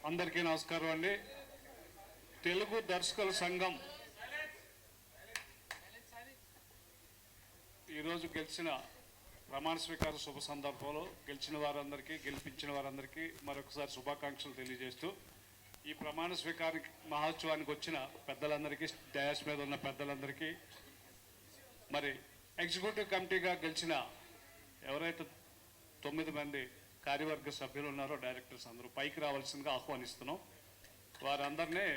అందరికీ నమస్కారం అండి. తెలుగు దర్శకుల సంఘం ఈరోజు గెలిచిన ప్రమాణ స్వీకార శుభ సందర్భంలో గెలిపించిన వారందరికీ మరొకసారి శుభాకాంక్షలు తెలియజేస్తూ ఈ ప్రమాణ స్వీకార మహోత్సవానికి వచ్చిన పెద్దలందరికీ, డయాస్ మీద ఉన్న పెద్దలందరికీ, మరి ఎగ్జిక్యూటివ్ కమిటీగా గెలిచిన ఎవరైతే 9 మంది కార్యవర్గ సభ్యులు ఉన్నారో డైరెక్టర్స్ అందరూ పైకి రావాల్సిందిగా ఆహ్వానిస్తున్నాం. వారందరినీ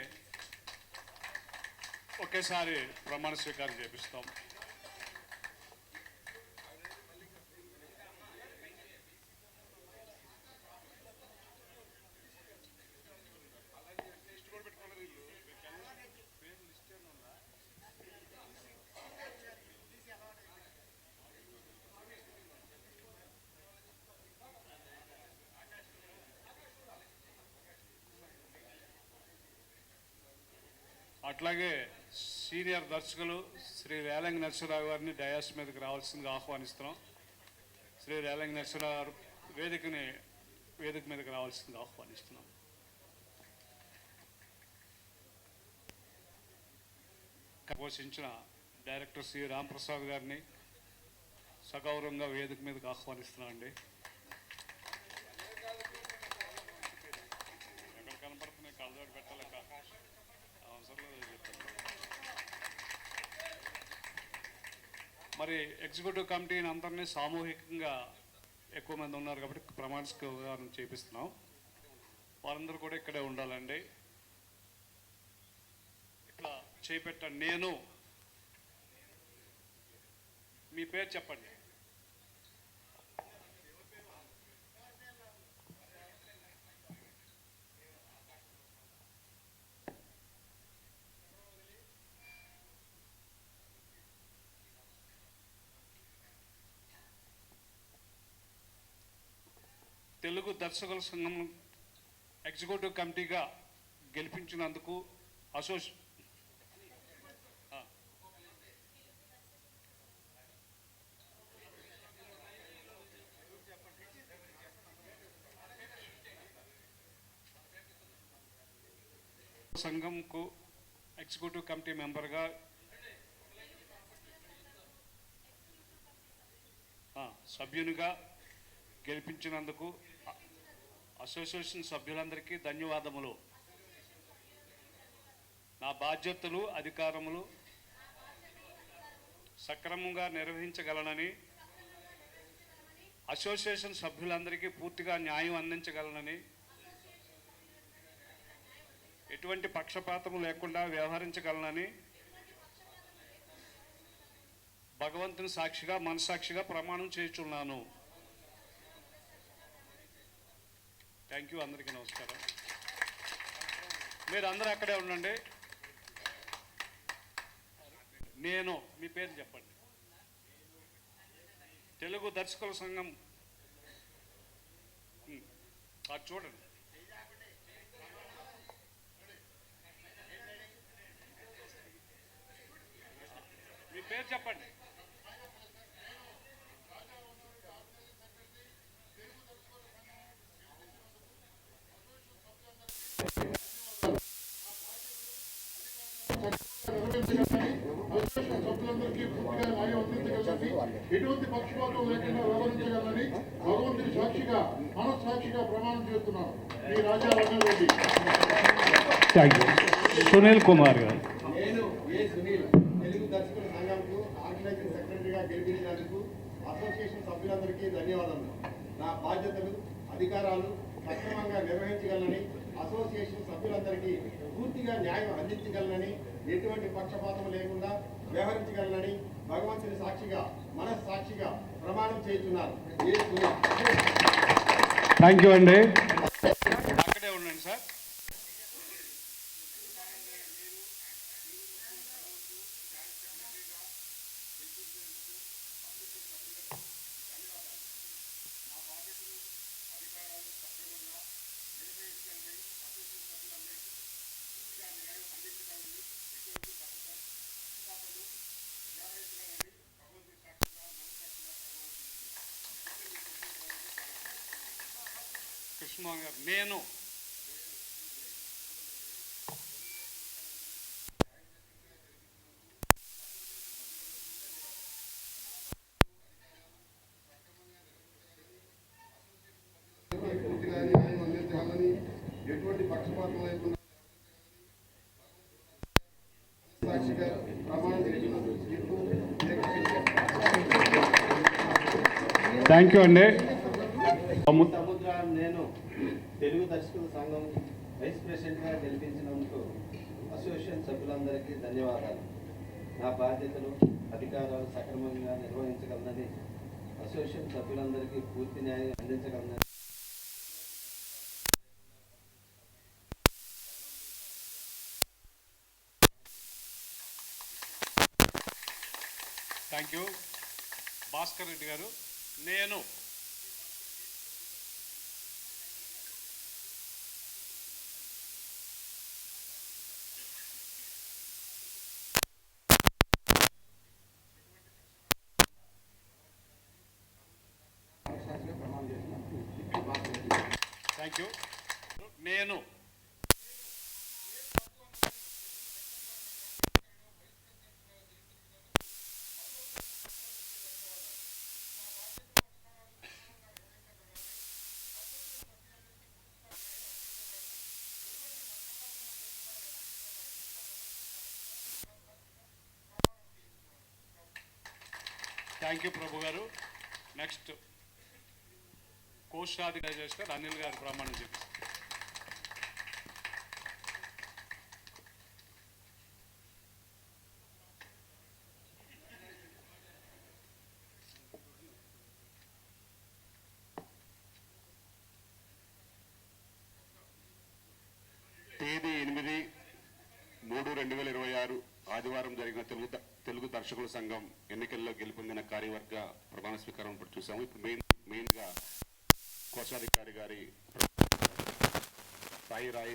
ఒకేసారి ప్రమాణ స్వీకారం చేపిస్తాం. అట్లాగే సీనియర్ దర్శకులు శ్రీ రేలంగి నరసింహరావు గారిని డయాస్ మీదకి రావాల్సిందిగా ఆహ్వానిస్తున్నాం. శ్రీ రేలంగి నరసింహరావు గారు వేదిక మీదకి రావాల్సిందిగా ఆహ్వానిస్తున్నాం. పోషించిన డైరెక్టర్ శ్రీ రాంప్రసాద్ గారిని సగౌరవంగా వేదిక మీదకి ఆహ్వానిస్తున్నాం అండి. ఎక్కడ కనపడుతున్నాయి కళ్ళజోడు పెట్టలేక మరి ఎగ్జిక్యూటివ్ కమిటీని అందరినీ సామూహికంగా ఎక్కువ మంది ఉన్నారు కాబట్టి ప్రమాణ స్వీకారం చేపిస్తున్నాం. వారందరూ కూడా ఇక్కడే ఉండాలండి. ఇట్లా చేపెట్టండి. నేను మీ పేరు చెప్పండి. తెలుగు దర్శకుల సంఘం ఎగ్జిక్యూటివ్ కమిటీగా గెలిపించినందుకు సంఘంకు ఎగ్జిక్యూటివ్ కమిటీ మెంబర్గా సభ్యునిగా గెలిపించినందుకు అసోసియేషన్ సభ్యులందరికీ ధన్యవాదములు. నా బాధ్యతలు, అధికారములు సక్రమంగా నిర్వహించగలనని, అసోసియేషన్ సభ్యులందరికీ పూర్తిగా న్యాయం అందించగలనని, ఎటువంటి పక్షపాతము లేకుండా వ్యవహరించగలనని భగవంతుని సాక్షిగా మనసాక్షిగా ప్రమాణం చేయుచున్నాను. Thank you. అందరికీ నమస్కారం. మీరు అందరూ అక్కడే ఉండండి. నేను మీ పేరు చెప్పండి. తెలుగు దర్శకుల సంఘం అది చూడండి. మీ పేరు చెప్పండి. సభ్యులందరికీ పూర్తిగా న్యాయం అందించగలనని, ఎటువంటి పక్షపాతం లేకుండా వ్యవహరించగలనని భగవంతుని సాక్షిగా మనస్సాక్షిగా ప్రమాణం చేస్తున్నాను. మీ రాజా రంగారెడ్డి. సునీల్ కుమార్ గారు. నేను సునీల్ తెలుగు దర్శకుల సంఘంకు ఆర్గనైజింగ్ సెక్రటరీగా గెలిపించినందుకు అసోసియేషన్ సభ్యులందరికీ ధన్యవాదాలు. నా బాధ్యతలు, అధికారాలు సక్రమంగా నిర్వహించగలనని, అసోసియేషన్ సభ్యులందరికీ పూర్తిగా న్యాయం అందించగలనని, ఎటువంటి పక్షపాతం లేకుండా వ్యవహరించగలనని భగవంతుని సాక్షిగా మనస్సాక్షిగా ప్రమాణం చేస్తున్నాను. థ్యాంక్ యూ అండి. అక్కడే ఉండండి సార్. కృష్ణమోహన్ గారు. మనస్సాక్షిగా ప్రమాణం చేస్తున్నాను. థ్యాంక్ యూ అండి. సముద్రాన్ని నేను తెలుగు దర్శకుల సంఘం వైస్ ప్రెసిడెంట్గా గెలిపించినందుకు అసోసియేషన్ సభ్యులందరికీ ధన్యవాదాలు. నా బాధ్యతలు అధికారాలు సక్రమంగా నిర్వహించగలనని అసోసియేషన్ సభ్యులందరికీ పూర్తి న్యాయం అందించగలనని థ్యాంక్ యూ. భాస్కర్ రెడ్డి గారు, నేను థ్యాంక్ యూ. నేను థ్యాంక్ యూ ప్రభు గారు. నెక్స్ట్ కోశాధికారి చేస్తారు అనిల్ గారు ప్రమాణం చేస్తారు. తేదీ 8/3/2026 ఆదివారం జరిగిన తెలుగు దర్శకుల సంఘం ఎన్నికల్లో గెలుపొందిన కార్యవర్గ ప్రమాణ స్వీకారం ఇప్పుడు చూసాము. ఇప్పుడు మెయిన్గా కోశాధికారి గారి సాయి రాయి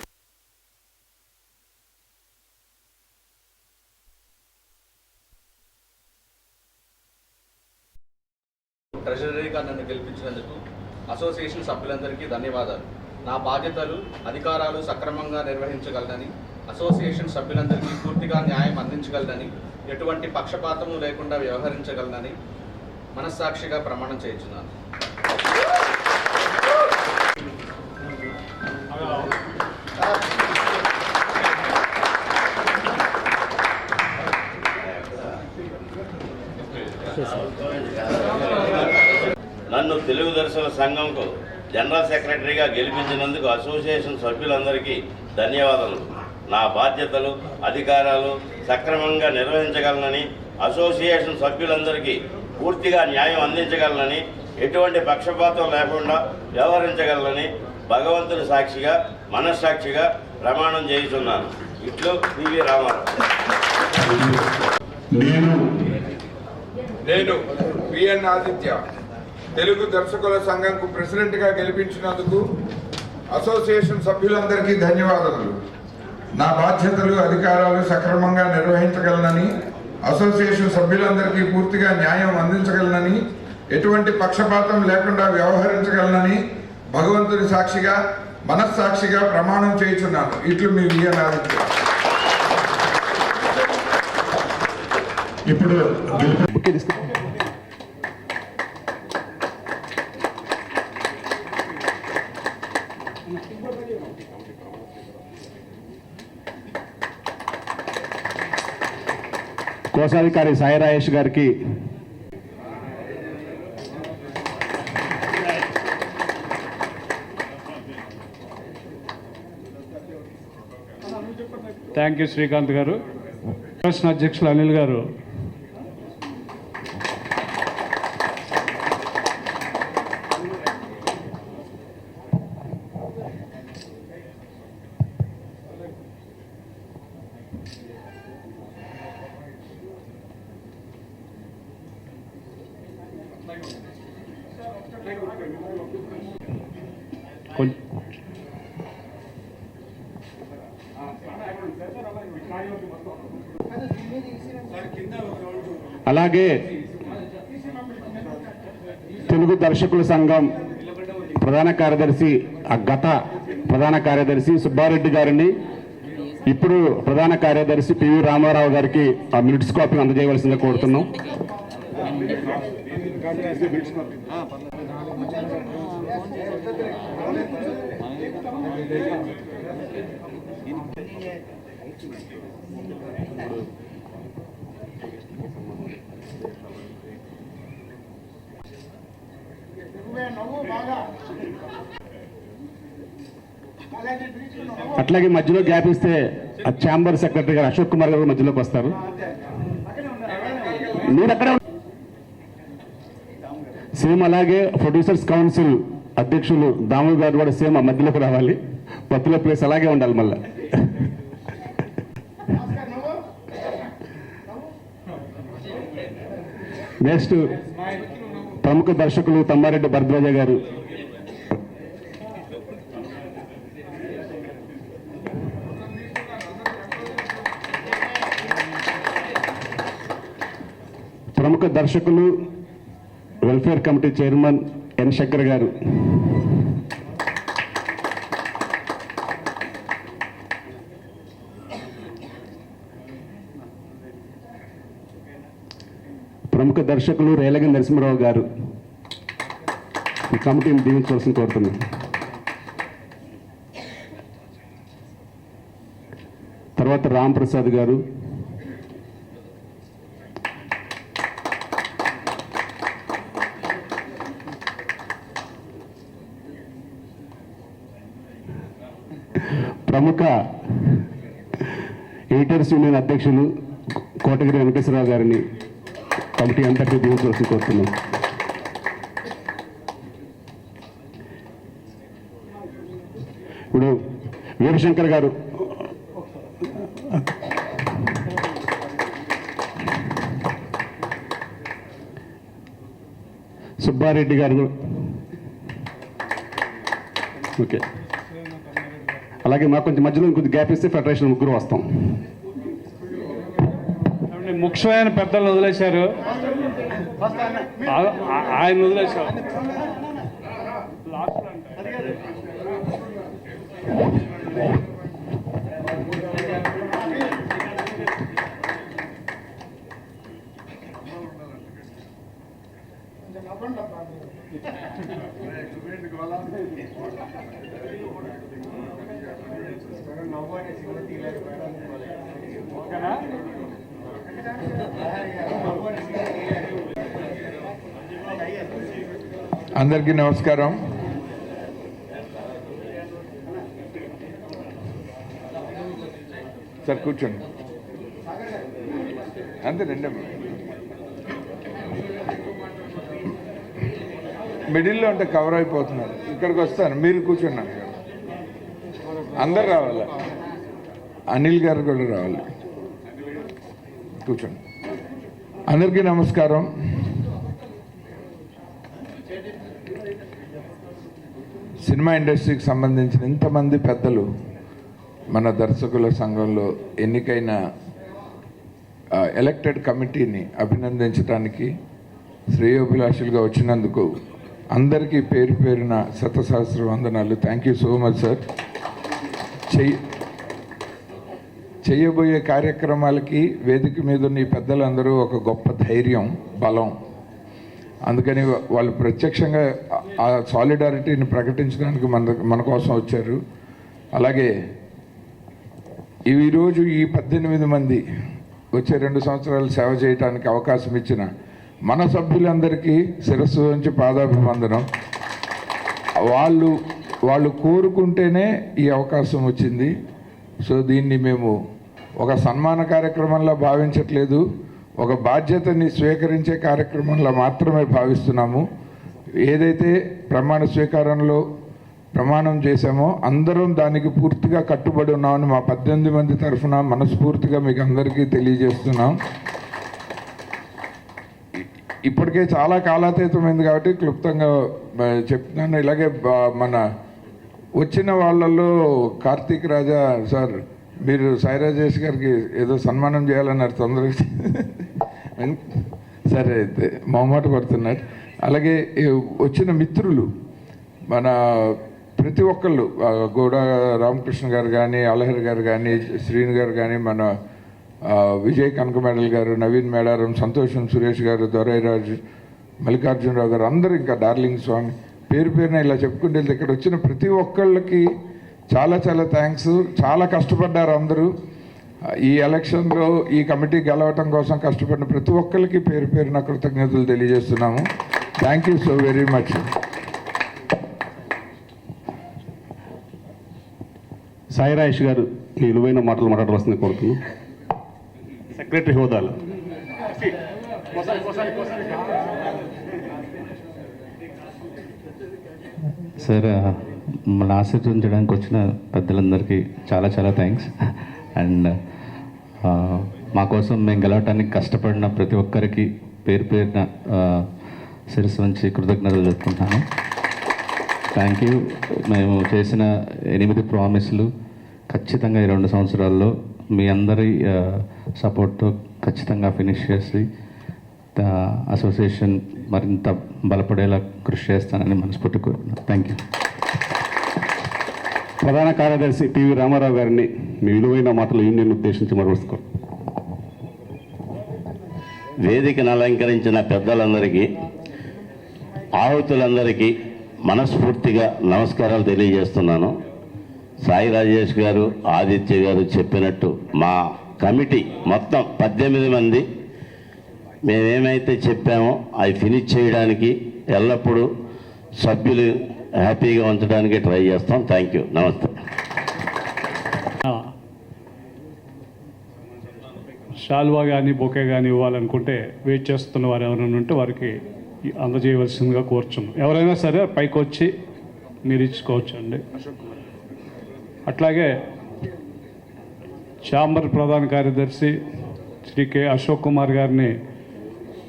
ట్రెజరీగా నన్ను గెలిపించినందుకు అసోసియేషన్ సభ్యులందరికీ ధన్యవాదాలు. నా బాధ్యతలు అధికారాలు సక్రమంగా నిర్వహించగలనని అసోసియేషన్ సభ్యులందరికీ పూర్తిగా న్యాయం అందించగలనని ఎటువంటి పక్షపాతము లేకుండా వ్యవహరించగలనని మనస్సాక్షిగా ప్రమాణం చేయించున్నాను. నన్ను తెలుగు దర్శకుల సంఘంకు జనరల్ సెక్రటరీగా గెలిపించినందుకు అసోసియేషన్ సభ్యులందరికీ ధన్యవాదాలు. నా బాధ్యతలు అధికారాలు సక్రమంగా నిర్వహించగలనని అసోసియేషన్ సభ్యులందరికీ పూర్తిగా న్యాయం అందించగలనని ఎటువంటి పక్షపాతం లేకుండా వ్యవహరించగలనని భగవంతుని సాక్షిగా మనస్సాక్షిగా ప్రమాణం చేస్తున్నాను. ఇట్లు పివి రామారావు. నేను పిఎన్ ఆదిత్య తెలుగు దర్శకుల సంఘంకు ప్రెసిడెంట్గా గెలిపించినందుకు అసోసియేషన్ సభ్యులందరికీ ధన్యవాదాలు. నా బాధ్యతలు అధికారాలు సక్రమంగా నిర్వహించగలనని అసోసియేషన్ సభ్యులందరికీ పూర్తిగా న్యాయం అందించగలనని ఎటువంటి పక్షపాతం లేకుండా వ్యవహరించగలనని భగవంతుని సాక్షిగా మనస్సాక్షిగా ప్రమాణం చేయుచున్నాను. ఇట్లు మీ పిఎన్ ఆదిత్య. ఇప్పుడు కోశాధికారి సాయి రాయేష్ గారికి థ్యాంక్ యూ శ్రీకాంత్ గారు. రాష్ట్ర అధ్యక్షులు అనిల్ గారు. అలాగే తెలుగు దర్శకుల సంఘం ప్రధాన కార్యదర్శి గత ప్రధాన కార్యదర్శి సుబ్బారెడ్డి గారిని ఇప్పుడు ప్రధాన కార్యదర్శి పివి రామారావు గారికి ఆ మినిట్స్ కాపీ అందజేయవలసిందిగా కోరుతున్నాం. అట్లాగే మధ్యలో గ్యాప్ ఇస్తే ఆ ఛాంబర్ సెక్రటరీ గారు అశోక్ కుమార్ గారు మధ్యలోకి వస్తారు. మీరు అక్కడ సేమ్ అలాగే ప్రొడ్యూసర్స్ కౌన్సిల్ అధ్యక్షులు దాము గారు కూడా సేమ్ ఆ మధ్యలోకి రావాలి. మధ్యలో ప్లేస్ అలాగే ఉండాలి. మళ్ళీ నెక్స్ట్ ప్రముఖ దర్శకులు తమ్మారెడ్డి భరద్వాజ గారు, ప్రముఖ దర్శకులు welfare committee chairman N Shankar గారు, ప్రముఖ దర్శకులు రేలగ నరసింహరావు గారు ఈ కమిటీని దీవించవలసిన కోరుతున్నాను. తర్వాత రామ్ ప్రసాద్ గారు, ప్రముఖ ఎడిటర్స్ యూనియన్ అధ్యక్షులు కోటగిరి వెంకటేశ్వరరావు గారిని కమిటీ అంతటి దీవించవలసి కోరుతున్నాం. ఇప్పుడు వీరశంకర్ గారు సుబ్బారెడ్డి గారు, ఓకే, అలాగే మాకు కొంచెం మధ్యలో కొంచెం గ్యాప్ ఇస్తే ఫెడరేషన్ ముగ్గురు వస్తాం. ముఖ్యమైన పెద్దలను వదిలేశారు, ఆయన వదిలేశారు. ఓకేనా? అందరికీ నమస్కారం. సార్ కూర్చోండి. అంతే రండి. మిడిల్లో ఉంటే కవర్ అయిపోతున్నారు. ఇక్కడికి వస్తాను, మీరు కూర్చున్నాను. అందరు రావాలి, అనిల్ గారు కూడా రావాలి. కూర్చోండి. అందరికీ నమస్కారం. సినిమా ఇండస్ట్రీకి సంబంధించిన ఇంతమంది పెద్దలు మన దర్శకుల సంఘంలో ఎన్నికైన ఎలక్టెడ్ కమిటీని అభినందించడానికి శ్రేయోభిలాషులుగా వచ్చినందుకు అందరికీ పేరు పేరున శతసహస్ర వందనాలు. Thank you so much sir. చేయబోయే కార్యక్రమాలకి వేదిక మీద ఉన్న ఈ పెద్దలందరూ ఒక గొప్ప ధైర్యం, బలం. అందుకని వాళ్ళు ప్రత్యక్షంగా ఆ సాలిడారిటీని ప్రకటించడానికి మన కోసం వచ్చారు. అలాగే ఈరోజు ఈ 18 మంది వచ్చే 2 సంవత్సరాలు సేవ చేయడానికి అవకాశం ఇచ్చిన మన సభ్యులందరికీ శిరస్సు నుంచి పాదాభివందనం. వాళ్ళు కోరుకుంటేనే ఈ అవకాశం వచ్చింది. సో దీన్ని మేము ఒక సన్మాన కార్యక్రమంలో భావించట్లేదు, ఒక బాధ్యతని స్వీకరించే కార్యక్రమంలో మాత్రమే భావిస్తున్నాము. ఏదైతే ప్రమాణ స్వీకారంలో ప్రమాణం చేశామో అందరం దానికి పూర్తిగా కట్టుబడి ఉన్నామని మా 18 మంది తరఫున మనస్ఫూర్తిగా మీకు అందరికీ తెలియజేస్తున్నాం. ఇప్పటికే చాలా కాలాతీతమైంది కాబట్టి క్లుప్తంగా చెప్తున్నాను. ఇలాగే మన వచ్చిన వాళ్ళల్లో కార్తీక్ రాజా సార్, మీరు సాయి రాజేష్ గారికి ఏదో సన్మానం చేయాలన్నారు తొందరగా. సరే అయితే మొహమాట పడుతున్నాడు. అలాగే వచ్చిన మిత్రులు మన ప్రతి ఒక్కళ్ళు, గోడ రామకృష్ణ గారు కానీ, అలహరి గారు కానీ, శ్రీను గారు కానీ, మన విజయ్ కనకమేడల్ గారు, నవీన్ మేడారం, సంతోషం సురేష్ గారు, దొరైరాజు, మల్లికార్జునరావు గారు, అందరూ ఇంకా డార్లింగ్ స్వామి, పేరు పేరున ఇలా చెప్పుకుంటే ఇక్కడ వచ్చిన ప్రతి ఒక్కళ్ళకి చాలా చాలా థ్యాంక్స్. చాలా కష్టపడ్డారు అందరూ. ఈ ఎలక్షన్లో ఈ కమిటీ గెలవటం కోసం కష్టపడిన ప్రతి ఒక్కరికి పేరు పేరున కృతజ్ఞతలు తెలియజేస్తున్నాము. Thank you so very much. Sai Rajesh గారు మీ విలువైన మాటలు మాట్లాడవలసింది కోరుతున్నాను. సెక్రటరీ హోదాలో సార్, మన ఆశీర్వదించడానికి వచ్చిన పెద్దలందరికీ చాలా చాలా థ్యాంక్స్. అండ్ మా కోసం మేము గెలవటానికి కష్టపడిన ప్రతి ఒక్కరికి పేరు పేరున శిరస్సు వంచి కృతజ్ఞతలు చెప్పుకుంటాను. Thank you. మేము చేసిన 8 ప్రామిస్లు ఖచ్చితంగా ఈ 2 సంవత్సరాల్లో మీ అందరి సపోర్ట్తో ఖచ్చితంగా ఫినిష్ చేసి అసోసియేషన్ మరింత బలపడేలా కృషి చేస్తానని మనస్ఫూర్తి కోరుతున్నాను. Thank you. ప్రధాన కార్యదర్శి పివి రామారావు గారిని మీ విలువైన మాటలు యూనియన్ ఉద్దేశించి మరొకరు. వేదికను అలంకరించిన పెద్దలందరికీ, ఆహుతులందరికీ మనస్ఫూర్తిగా నమస్కారాలు తెలియజేస్తున్నాను. సాయి రాజేష్ గారు, ఆదిత్య గారు చెప్పినట్టు మా కమిటీ మొత్తం 18 మంది మేమేమైతే చెప్పామో అవి ఫినిష్ చేయడానికి ఎల్లప్పుడూ సభ్యులు హ్యాపీగా ఉంచడానికి ట్రై చేస్తాం. Thank you. నమస్తే. షాల్వా కానీ బొకే కానీ ఇవ్వాలనుకుంటే వెయిట్ చేస్తున్న వారు ఎవరైనా ఉంటే వారికి అందజేయవలసిందిగా కోరుచున్నాం. ఎవరైనా సరే పైకి వచ్చి మీరు ఇచ్చుకోవచ్చు అండి. అట్లాగే ఛాంబర్ ప్రధాన కార్యదర్శి శ్రీ కె అశోక్ కుమార్ గారిని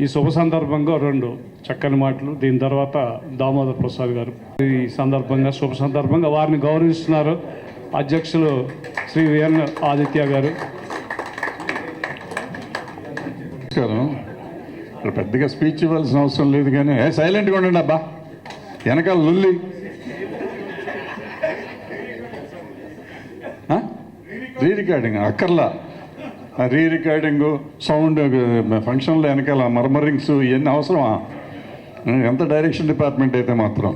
ఈ శుభ సందర్భంగా 2 చక్కని మాటలు, దీని తర్వాత దామోదర్ ప్రసాద్ గారు ఈ సందర్భంగా శుభ సందర్భంగా వారిని గౌరవిస్తున్నారు. అధ్యక్షులు శ్రీ విఎన్ ఆదిత్య గారు. ఇక్కడ పెద్దగా స్పీచ్ ఇవ్వాల్సిన అవసరం లేదు, కానీ సైలెంట్గా ఉండండి అబ్బా, వెనకాల లుల్లి. రీ రికార్డింగ్ అక్కర్లా, రీ రికార్డింగు, సౌండ్, ఫంక్షన్లో వెనకాల మర్మరింగ్స్ ఇవన్నీ అవసరమా? ఎంత డైరెక్షన్ డిపార్ట్మెంట్ అయితే మాత్రం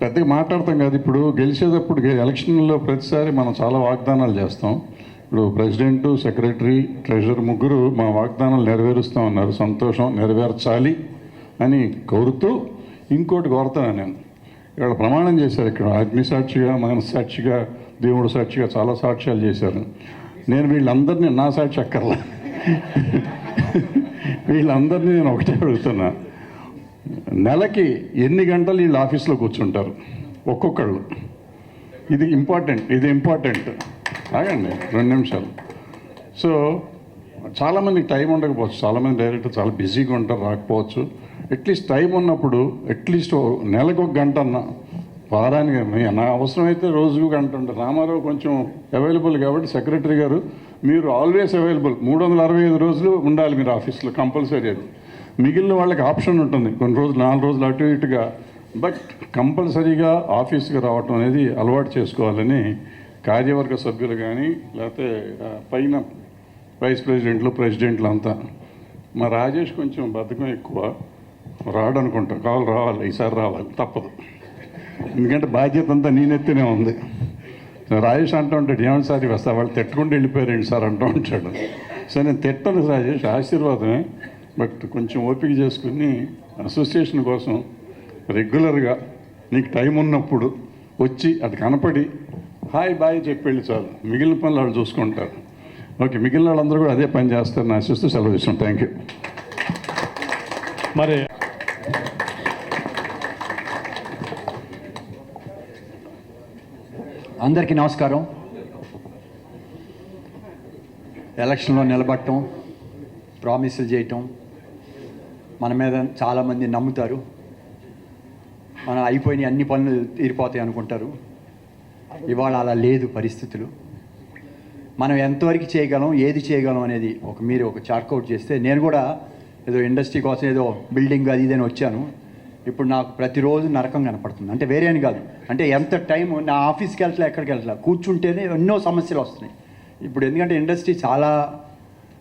పెద్దగా మాట్లాడతాం కాదు. ఇప్పుడు గెలిచేటప్పుడు ఎలక్షన్లో ప్రతిసారి మనం చాలా వాగ్దానాలు చేస్తాం. ఇప్పుడు ప్రెసిడెంట్, సెక్రటరీ, ట్రెజరర్ ముగ్గురు మా వాగ్దానాలు నెరవేరుస్తూ ఉన్నారు. సంతోషం, నెరవేర్చాలి అని కోరుతూ ఇంకోటి కోరుతాను నేను. ఇక్కడ ప్రమాణం చేశారు, ఇక్కడ అగ్నిసాక్షిగా, మనస్సాక్షిగా, దేవుడు సాక్షిగా చాలా సాక్ష్యాలు చేశారు. నేను వీళ్ళందరినీ, నా సాక్షి అక్కర్లా, వీళ్ళందరినీ నేను ఒకటే అడుగుతున్నా, నెలకి ఎన్ని గంటలు వీళ్ళు ఆఫీస్లో కూర్చుంటారు ఒక్కొక్కళ్ళు? ఇది ఇంపార్టెంట్. ఆగండి 2 నిమిషాలు. సో చాలామందికి టైం ఉండకపోవచ్చు, చాలామంది డైరెక్టర్ చాలా బిజీగా ఉంటారు, రాకపోవచ్చు. అట్లీస్ట్ టైం ఉన్నప్పుడు అట్లీస్ట్ నెలకు 1 గంట అన్న, వారానికి నా అవసరమైతే రోజుకు 1 గంట ఉంటుంది. రామారావు కొంచెం అవైలబుల్ కాబట్టి సెక్రటరీ గారు మీరు ఆల్వేస్ అవైలబుల్, 365 రోజులు ఉండాలి మీరు ఆఫీస్లో, కంపల్సరీ. అది మిగిలిన వాళ్ళకి ఆప్షన్ ఉంటుంది, కొన్ని రోజులు 4 రోజులు అటు ఇటుగా, బట్ కంపల్సరీగా ఆఫీస్కి రావటం అనేది అలవాటు చేసుకోవాలని కార్యవర్గ సభ్యులు కానీ, లేకపోతే పైన వైస్ ప్రెసిడెంట్లు, ప్రెసిడెంట్లు అంతా. మా రాజేష్ కొంచెం బద్ధకం ఎక్కువ, రాడనుకుంటా, రావాలి, ఈసారి రావాలి, తప్పదు. ఎందుకంటే బాధ్యత అంతా నేనెత్తినే ఉంది. రాజేష్ అంటూ ఉంటాడు, ఏమని సార్ వస్తా, వాళ్ళు తిట్టకుండా వెళ్ళిపోయారండి సార్ అంటూ ఉంటాడు. సరే నేను తిట్టను రాజేష్, ఆశీర్వాదమే, బట్ కొంచెం ఓపిక చేసుకుని అసోసియేషన్ కోసం రెగ్యులర్గా నీకు టైం ఉన్నప్పుడు వచ్చి అది కనపడి హాయ్ బాయ్ చెప్పి వెళ్ళి చాలు, మిగిలిన పనులు వాళ్ళు చూసుకుంటారు. ఓకే, మిగిలిన వాళ్ళందరూ కూడా అదే పని చేస్తారని ఆశిస్తూ సెలవు ఇస్తాం. Thank you. మరి అందరికీ నమస్కారం. ఎలక్షన్లో నిలబడటం, ప్రామిసులు చేయటం, మన మీద చాలామంది నమ్ముతారు, మనం అయిపోయిన అన్ని పనులు తీరిపోతాయి అనుకుంటారు. ఇవాళ అలా లేదు పరిస్థితులు. మనం ఎంతవరకు చేయగలం, ఏది చేయగలం అనేది మీరు ఒక చార్ట్అవుట్ చేస్తే, నేను కూడా ఏదో ఇండస్ట్రీ కోసం ఏదో బిల్డింగ్ అది ఇదని వచ్చాను. ఇప్పుడు నాకు ప్రతిరోజు నరకం కనపడుతుంది. అంటే వేరే అని కాదు, అంటే ఎంత టైం నా ఆఫీస్కి వెళ్తలే, ఎక్కడికి వెళ్తలే, కూర్చుంటేనే ఎన్నో సమస్యలు వస్తున్నాయి ఇప్పుడు. ఎందుకంటే ఇండస్ట్రీ చాలా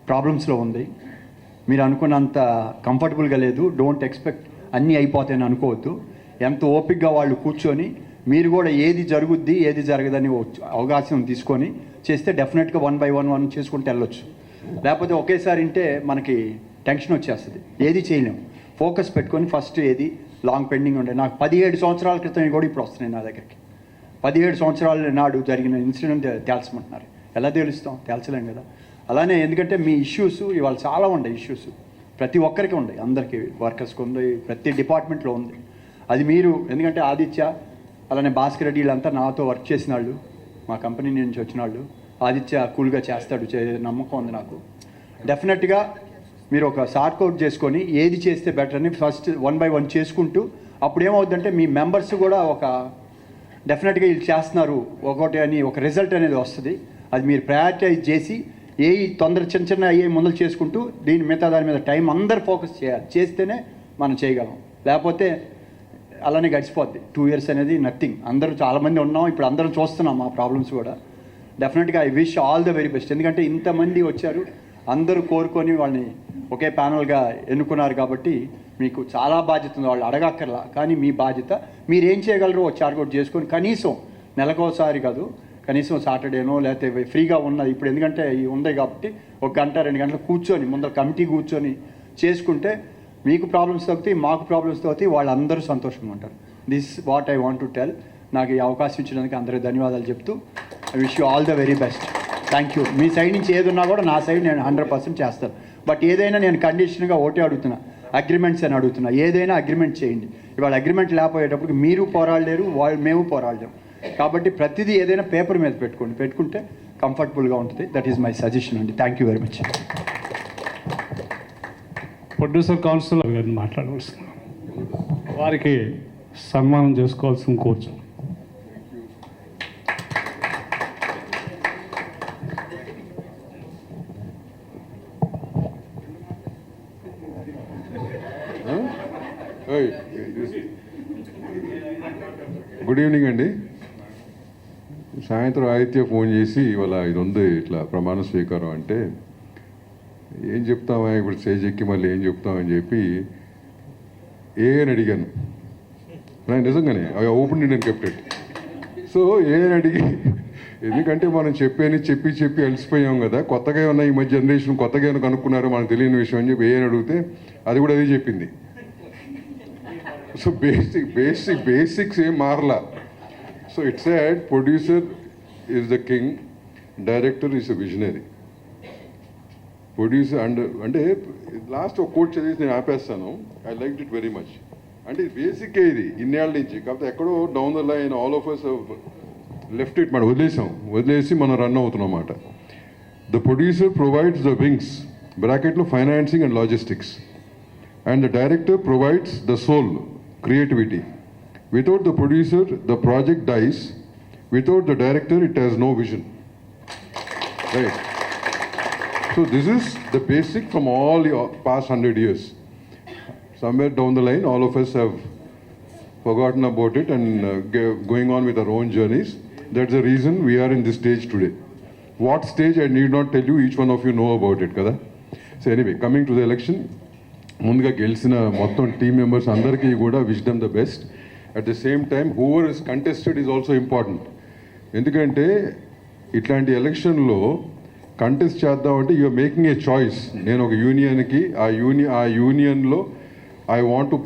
ప్రాబ్లమ్స్లో ఉంది. మీరు అనుకున్నంత కంఫర్టబుల్గా లేదు. డోంట్ ఎక్స్పెక్ట్ అన్నీ అయిపోతాయని అనుకోవద్దు. ఎంత ఓపికగా వాళ్ళు కూర్చొని మీరు కూడా ఏది జరుగుద్ది ఏది జరగదని అవకాశం తీసుకొని చేస్తే డెఫినెట్గా 1 by 1 చేసుకుంటూ వెళ్ళొచ్చు. లేకపోతే ఒకేసారి ఉంటే మనకి టెన్షన్ వచ్చేస్తుంది, ఏది చేయలేము. ఫోకస్ పెట్టుకొని ఫస్ట్ ఏది లాంగ్ పెండింగ్ ఉండే. నాకు 17 సంవత్సరాల క్రితం కూడా ఇప్పుడు వస్తున్నాయి నా దగ్గరికి. 17 సంవత్సరాల నాడు జరిగిన ఇన్సిడెంట్ తేల్చమంటున్నారు. ఎలా తేలుస్తాం? తేల్చలేం కదా. అలానే ఎందుకంటే మీ ఇష్యూస్ ఇవాళ చాలా ఉన్నాయి. ఇష్యూస్ ప్రతి ఒక్కరికి ఉన్నాయి, అందరికీ వర్కర్స్కి ఉంది, ప్రతి డిపార్ట్మెంట్లో ఉంది. అది మీరు ఎందుకంటే ఆదిత్య అలానే భాస్కర్ రెడ్డి వీళ్ళంతా నాతో వర్క్ చేసిన వాళ్ళు, మా కంపెనీ నుంచి వచ్చిన వాళ్ళు. ఆదిత్య కూల్గా చేస్తాడు, నమ్మకం ఉంది నాకు. డెఫినెట్గా మీరు ఒక సార్ట్ అవుట్ చేసుకొని ఏది చేస్తే బెటర్ అని ఫస్ట్ 1 by 1 చేసుకుంటూ అప్పుడు ఏమవుతుందంటే మీ మెంబర్స్ కూడా ఒక డెఫినెట్గా వీళ్ళు చేస్తున్నారు ఒకటి అని ఒక రిజల్ట్ అనేది వస్తుంది. అది మీరు ప్రయారిటైజ్ చేసి ఏ చిన్న చిన్న అయ్యే ముందలు చేసుకుంటూ దీని దాని మీద టైం అందరు ఫోకస్ చేయాలి. చేస్తేనే మనం చేయగలం, లేకపోతే అలానే గడిచిపోద్ది. 2 years అనేది నథింగ్. అందరూ చాలామంది ఉన్నాం, ఇప్పుడు అందరం చూస్తున్నాం మా ప్రాబ్లమ్స్ కూడా. డెఫినెట్గా I wish all the very best. ఎందుకంటే ఇంతమంది వచ్చారు, అందరూ కోరుకొని వాళ్ళని ఒకే ప్యానల్గా ఎన్నుకున్నారు కాబట్టి మీకు చాలా బాధ్యత ఉంది. వాళ్ళు అడగక్కర్లా, కానీ మీ బాధ్యత మీరు ఏం చేయగలరో చార్ట్అవుట్ చేసుకొని కనీసం నెలకోసారి కాదు, కనీసం సాటర్డేనో లేకపోతే ఫ్రీగా ఉన్నది ఇప్పుడు ఎందుకంటే ఉంది కాబట్టి 1 గంట 2 గంటలు కూర్చొని ముందర కమిటీ కూర్చొని చేసుకుంటే మీకు ప్రాబ్లమ్స్ తగ్గుతాయి, మాకు ప్రాబ్లమ్స్ తగ్గుతాయి, వాళ్ళందరూ సంతోషంగా ఉంటారు. This what I want to tell. నాకు ఈ అవకాశం ఇచ్చినందుకు అందరికీ ధన్యవాదాలు చెప్తూ I wish you all the very best. Thank you. Me side నుంచి ఏది ఉన్నా కూడా నా సైడ్ నేను 100% చేస్తాను. బట్ ఏదైనా నేను కండిషన్గా ఒకటే అడుగుతున్నా, అగ్రిమెంట్స్ అని అడుగుతున్నా. ఏదైనా అగ్రిమెంట్ చేయండి. ఇవాళ అగ్రిమెంట్ లేకపోయేటప్పటికి మీరు పోరాడలేరు, మేము పోరాడలేము. కాబట్టి ప్రతిదీ ఏదైనా పేపర్ మీద పెట్టుకుంటే కంఫర్టబుల్గా ఉంటుంది. దట్ ఈస్ మై సజెషన్ అండి. Thank you very much. Producer council గారిని మాట్లాడవలసిన వారికి సన్మానం చేసుకోవాల్సిన కోరుచు. గుడ్ ఈవినింగ్ అండి. సాయంత్రం ఆదిత్య ఫోన్ చేసి ఇవాళ ఇది ఉంది ఇట్లా ప్రమాణ స్వీకారం అంటే ఏం చెప్తామా ఇప్పుడు స్టేజ్ ఎక్కి మళ్ళీ ఏం చెప్తామని చెప్పి అని అడిగాను. నేను నిజంగానే ఐ ఓపెన్ ఇండియన్ కెప్టెడ్. సో అని అడిగి ఎందుకంటే మనం చెప్పి అలసిపోయాం కదా, కొత్తగా ఉన్న ఈ మధ్య జనరేషన్ కొత్తగా ఏమైనా కనుక్కున్నారో మనకు తెలియని విషయం అని చెప్పి అని అడిగితే అది కూడా అదే చెప్పింది. సో బేసిక్స్ ఏం మారలా. So it's ad producer is the king, director is a visionary. Producer అంటే లాస్ట్ ఒక కోట్ చదివి నేను ఆపేస్తాను. I like it very much. అంటే బేసిక్గా ఇది ఇన్నేళ్ళ నుంచి, కాకపోతే ఎక్కడో down the line all of us left it మనం వదిలేసి మనం రన్ అవుతున్నాం అన్నమాట. The producer provides the wings బ్రాకెట్లో financing and logistics, and the director provides the soul, creativity. Without the producer, the project dies. Without the director, it has no vision. Right? So this is the basic from all the past 100 years. Somewhere down the line, all of us have forgotten about it and going on with our own journeys. That's the reason we are in this stage today. What stage, I need not tell you, each one of you know about it, kada? So anyway, coming to the election, ముందుగా గెలిచిన మొత్తం team members అందరికీ కూడా wish them the best. At the same time whoever is contested is also important. ఎందుకంటే ఇట్లాంటి ఎలక్షన్లో contest చేద్దామంటే you're making a choice. నేను ఒక యూనియన్కి ఆ యూనియన్లో I want to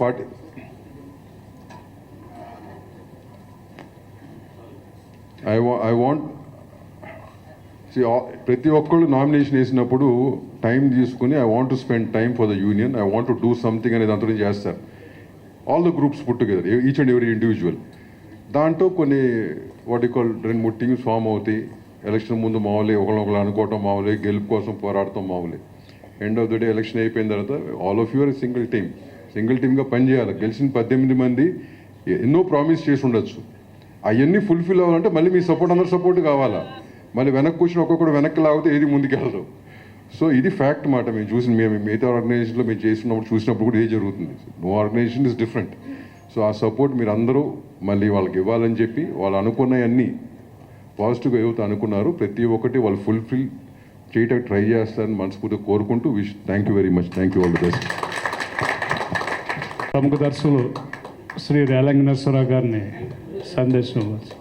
I want ప్రతి ఒక్కళ్ళు నామినేషన్ వేసినప్పుడు టైం తీసుకుని I want to spend time for the union, I want to do something అనేది అంతా చేస్తారు. All the groups put together, each and every individual. దాంట్లో కొన్ని వాటి కాల్ 2-3 టీమ్స్ ఫామ్ అవుతాయి. ఎలక్షన్ ముందు మామూలే ఒకళ్ళు అనుకోవటం మామూలే, గెలుపు కోసం పోరాడటం మామూలే. End of the day election అయిపోయిన తర్వాత all of you are single టీమ్గా పనిచేయాలి. గెలిచిన 18 మంది ఎన్నో ప్రామిస్ చేసి ఉండొచ్చు. అవన్నీ ఫుల్ఫిల్ అవ్వాలంటే మళ్ళీ మీ అందరూ సపోర్ట్ కావాలా. మళ్ళీ వెనక్కి కూర్చొని ఒక్కొక్కడు వెనక్కి లాగితే ఏది ముందుకెళ్ళదు. సో ఇది ఫ్యాక్ట్ మాట. మేము మిగతా ఆర్గనైజేషన్లో మేము చేసినప్పుడు చూసినప్పుడు కూడా ఏ జరుగుతుంది. No organization is different. So ఆ సపోర్ట్ మీరు అందరూ మళ్ళీ వాళ్ళకి ఇవ్వాలని చెప్పి వాళ్ళు అనుకున్నవన్నీ పాజిటివ్గా ఏవైతే అనుకున్నారు ప్రతి ఒక్కటి వాళ్ళు ఫుల్ఫిల్ చేయడానికి ట్రై చేస్తారని మనస్ఫూర్తిగా కోరుకుంటూ thank you very much. Thank you all the best. ప్రముఖ దర్శకులు శ్రీ రేలంగి నరసింహరావు గారిని సందేశం ఇవ్వచ్చు.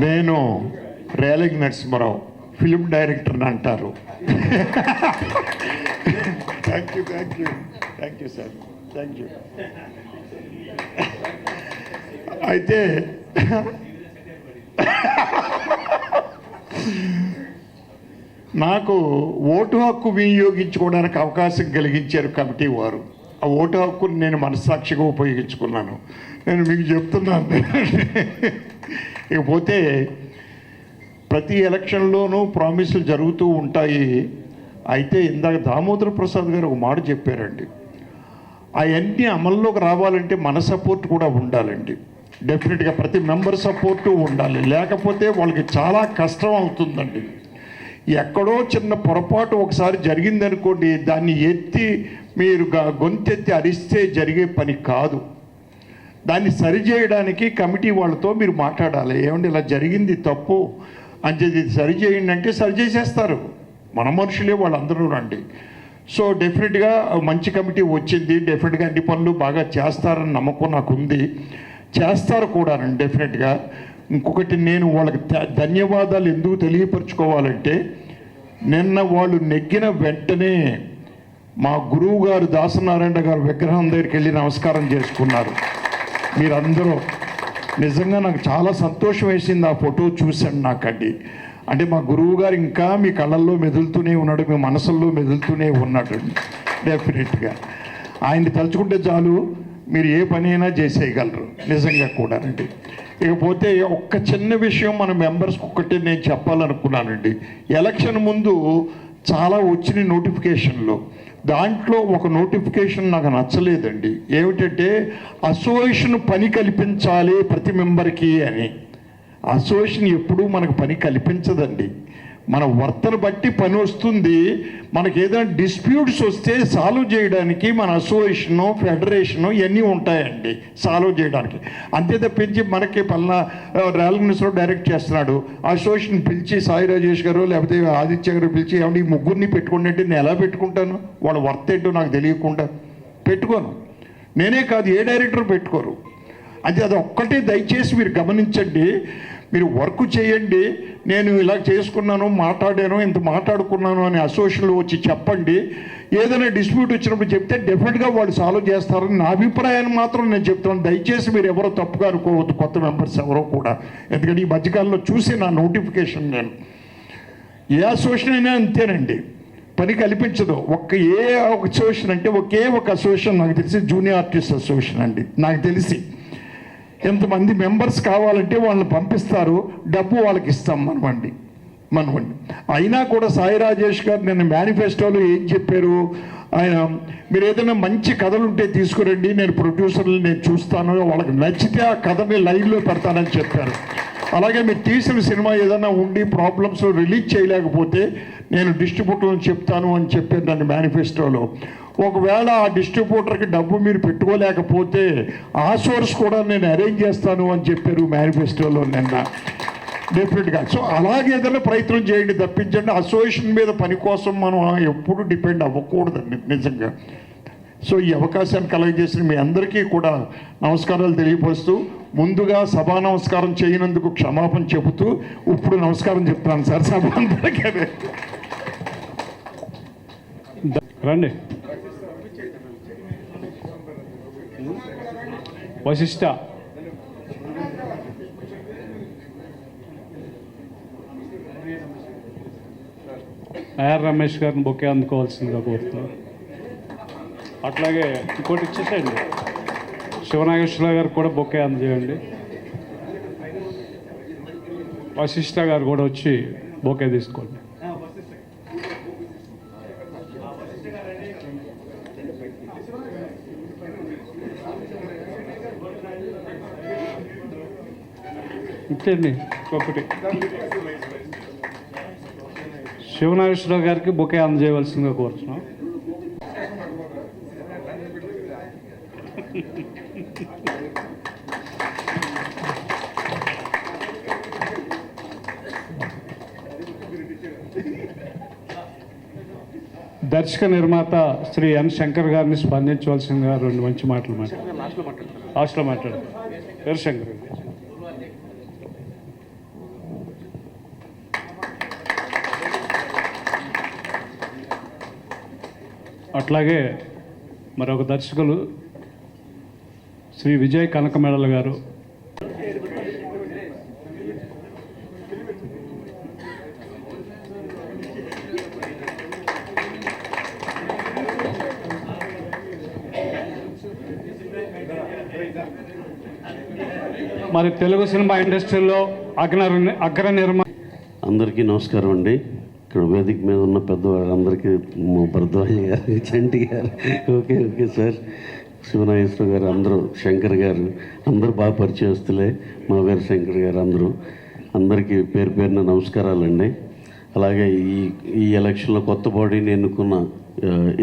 నేను రేలింగ్ నరసింహారావు, ఫిలిం డైరెక్టర్ని అంటారు. Thank you sir, thank you. అయితే నాకు ఓటు హక్కు వినియోగించుకోవడానికి అవకాశం కలిగించారు కమిటీ వారు. ఆ ఓటు హక్కుని నేను మనస్సాక్షిగా ఉపయోగించుకున్నాను. నేను మీకు చెప్తున్నాను. ఇకపోతే ప్రతి ఎలక్షన్లోనూ ప్రామిసులు జరుగుతూ ఉంటాయి. అయితే ఇందాక దామోదర ప్రసాద్ గారు ఒక మాట చెప్పారండి, అవన్నీ అమల్లోకి రావాలంటే మన సపోర్ట్ కూడా ఉండాలండి. డెఫినెట్గా ప్రతి మెంబర్ సపోర్టు ఉండాలి, లేకపోతే వాళ్ళకి చాలా కష్టం అవుతుందండి. ఎక్కడో చిన్న పొరపాటు ఒకసారి జరిగిందనుకోండి, దాన్ని ఎత్తి మీరు గొంతెత్తి అరిస్తే జరిగే పని కాదు. దాన్ని సరిచేయడానికి కమిటీ వాళ్ళతో మీరు మాట్లాడాలి. ఏమంటే ఇలా జరిగింది తప్పు అని చెప్పి సరిచేయండి అంటే సరిచేసేస్తారు. మన మనుషులే వాళ్ళందరూ రండి. సో డెఫినెట్గా మంచి కమిటీ వచ్చింది. డెఫినెట్గా అన్ని పనులు బాగా చేస్తారని నమ్మకం నాకు ఉంది. చేస్తారు కూడా డెఫినెట్గా. ఇంకొకటి నేను వాళ్ళకి ధన్యవాదాలు ఎందుకు తెలియపరచుకోవాలంటే, నిన్న వాళ్ళు నెగ్గిన వెంటనే మా గురువు గారు దాసనారాయణ గారు విగ్రహం దగ్గరికి వెళ్ళి నమస్కారం చేసుకున్నారు. మీరందరూ నిజంగా నాకు చాలా సంతోషం వేసింది. ఆ ఫోటో చూశాను నాకండి. అంటే మా గురువు గారు ఇంకా మీ కళ్ళల్లో మెదులుతూనే ఉన్నాడు, మీ మనసుల్లో మెదులుతూనే ఉన్నాడు. డెఫినెట్గా ఆయన్ని తలుచుకుంటే చాలు, మీరు ఏ పని అయినా చేసేయగలరు నిజంగా కూడా అండి. ఇకపోతే ఒక్క చిన్న విషయం మన మెంబర్స్కి ఒక్కటే నేను చెప్పాలనుకున్నానండి. ఎలక్షన్ ముందు చాలా వచ్చిన నోటిఫికేషన్లు, దాంట్లో ఒక నోటిఫికేషన్ నాకు నచ్చలేదండి. ఏమిటంటే అసోసియేషన్ పని కల్పించాలి ప్రతి మెంబర్కి అని. అసోసియేషన్ ఎప్పుడూ మనకు పని కల్పించదండి. మన వర్తను బట్టి పని వస్తుంది. మనకి ఏదైనా డిస్ప్యూట్స్ వస్తే సాల్వ్ చేయడానికి మన అసోసియేషను, ఫెడరేషను ఇవన్నీ ఉంటాయండి సాల్వ్ చేయడానికి. అంతే తప్పించి మనకి పలానా రేలింగ్ నరసింహారావు డైరెక్ట్ చేస్తున్నాడు, అసోసియేషన్ పిలిచి సాయి రాజేష్ గారు లేకపోతే ఆదిత్య గారు పిలిచి ఏమంటే ఈ ముగ్గురిని పెట్టుకోండి అంటే నేను ఎలా పెట్టుకుంటాను? వాళ్ళ వర్త్ ఏంటో నాకు తెలియకుండా పెట్టుకోను. నేనే కాదు, ఏ డైరెక్టర్ పెట్టుకోరు. అంటే అది ఒక్కటే దయచేసి మీరు గమనించండి. మీరు వర్క్ చేయండి. నేను ఇలా చేసుకున్నాను, మాట్లాడాను, ఇంత మాట్లాడుకున్నాను అని అసోసియేషన్లో వచ్చి చెప్పండి. ఏదైనా డిస్ప్యూట్ వచ్చినప్పుడు చెప్తే డెఫినెట్గా వాళ్ళు సాల్వ్ చేస్తారని నా అభిప్రాయాన్ని మాత్రం నేను చెప్తున్నాను. దయచేసి మీరు ఎవరో తప్పుగా అనుకోవద్దు, కొత్త మెంబర్స్ ఎవరో కూడా. ఎందుకంటే ఈ మధ్యకాలంలో చూసి నా నోటిఫికేషన్ నేను ఏ అసోసియేషన్ అయినా అంతేనండి, పని కల్పించదు. ఏ అసోసియేషన్ అంటే ఒకే ఒక అసోసియేషన్ నాకు తెలిసి జూనియర్ ఆర్టిస్ట్ అసోసియేషన్ అండి. నాకు తెలిసి ఎంతమంది మెంబర్స్ కావాలంటే వాళ్ళని పంపిస్తారు, డబ్బు వాళ్ళకి ఇస్తాం మనమండి. అయినా కూడా సాయి రాజేష్ గారు నిన్న మేనిఫెస్టోలో ఏం చెప్పారు, ఆయన మీరు ఏదైనా మంచి కథలు ఉంటే తీసుకురండి, నేను ప్రొడ్యూసర్లు నేను చూస్తాను, వాళ్ళకి నచ్చితే ఆ కథని లైవ్లో పెడతానని చెప్పారు. అలాగే మీరు తీసిన సినిమా ఏదైనా ఉండి ప్రాబ్లమ్స్ రిలీజ్ చేయలేకపోతే నేను డిస్ట్రిబ్యూటర్లను చెప్తాను అని చెప్పారు నన్ను మేనిఫెస్టోలో. ఒకవేళ ఆ డిస్ట్రిబ్యూటర్కి డబ్బు మీరు పెట్టుకోలేకపోతే ఆ సోర్స్ కూడా నేను అరేంజ్ చేస్తాను అని చెప్పారు మేనిఫెస్టోలో నిన్న. డెఫినెట్గా సో అలాగే ఏదైనా ప్రయత్నం చేయండి తప్పించండి. అసోసియేషన్ మీద పని కోసం మనం ఎప్పుడు డిపెండ్ అవ్వకూడదండి నిజంగా. సో ఈ అవకాశాన్ని కలగజేసిన మీ అందరికీ కూడా నమస్కారాలు తెలియపరుస్తూ, ముందుగా సభా నమస్కారం చేయనందుకు క్షమాపణ చెబుతూ ఇప్పుడు నమస్కారం చెప్తాను సార్ సభ అందరికీ. రండి. వశిష్ట ఆర్ రమేష్ గారిని బొకే అందుకోవాల్సిందిగా కోరుతున్నాను. అట్లాగే ఇంకోటి ఇచ్చేసేయండి, శివనాగేశ్వరరావు గారికి కూడా బొకే అందజేయండి. వశిష్ట గారు కూడా వచ్చి బొకే తీసుకోండి. ఇంకేండి ఒకటి శివనాగేశ్వరరావు గారికి బొకే అందజేయవలసిందిగా కోరుతున్నాం. దర్శక నిర్మాత శ్రీ ఎన్ శంకర్ గారిని స్పందించవలసిందిగా 2 మంచి మాటలు లాస్ట్లో మాట్లాడు పేరు శంకర్ గారు. అట్లాగే మరొక దర్శకులు శ్రీ విజయ్ కనకమేడల గారు. మరి తెలుగు సినిమా ఇండస్ట్రీలో అగ్ర నిర్మాణ. అందరికీ నమస్కారం అండి. ఇక్కడ వేదిక మీద ఉన్న పెద్దవాళ్ళందరికీ మా భరద్వాజ గారు, చంటి గారు, ఓకే సార్, శివనాగేశ్వర గారు, అందరూ, శంకర్ గారు, అందరూ బాగా పరిచయస్తులే, మా వీర శంకర్ గారు, అందరికీ పేరు పేరున నమస్కారాలండి. అలాగే ఈ ఎలక్షన్లో కొత్త బాడీని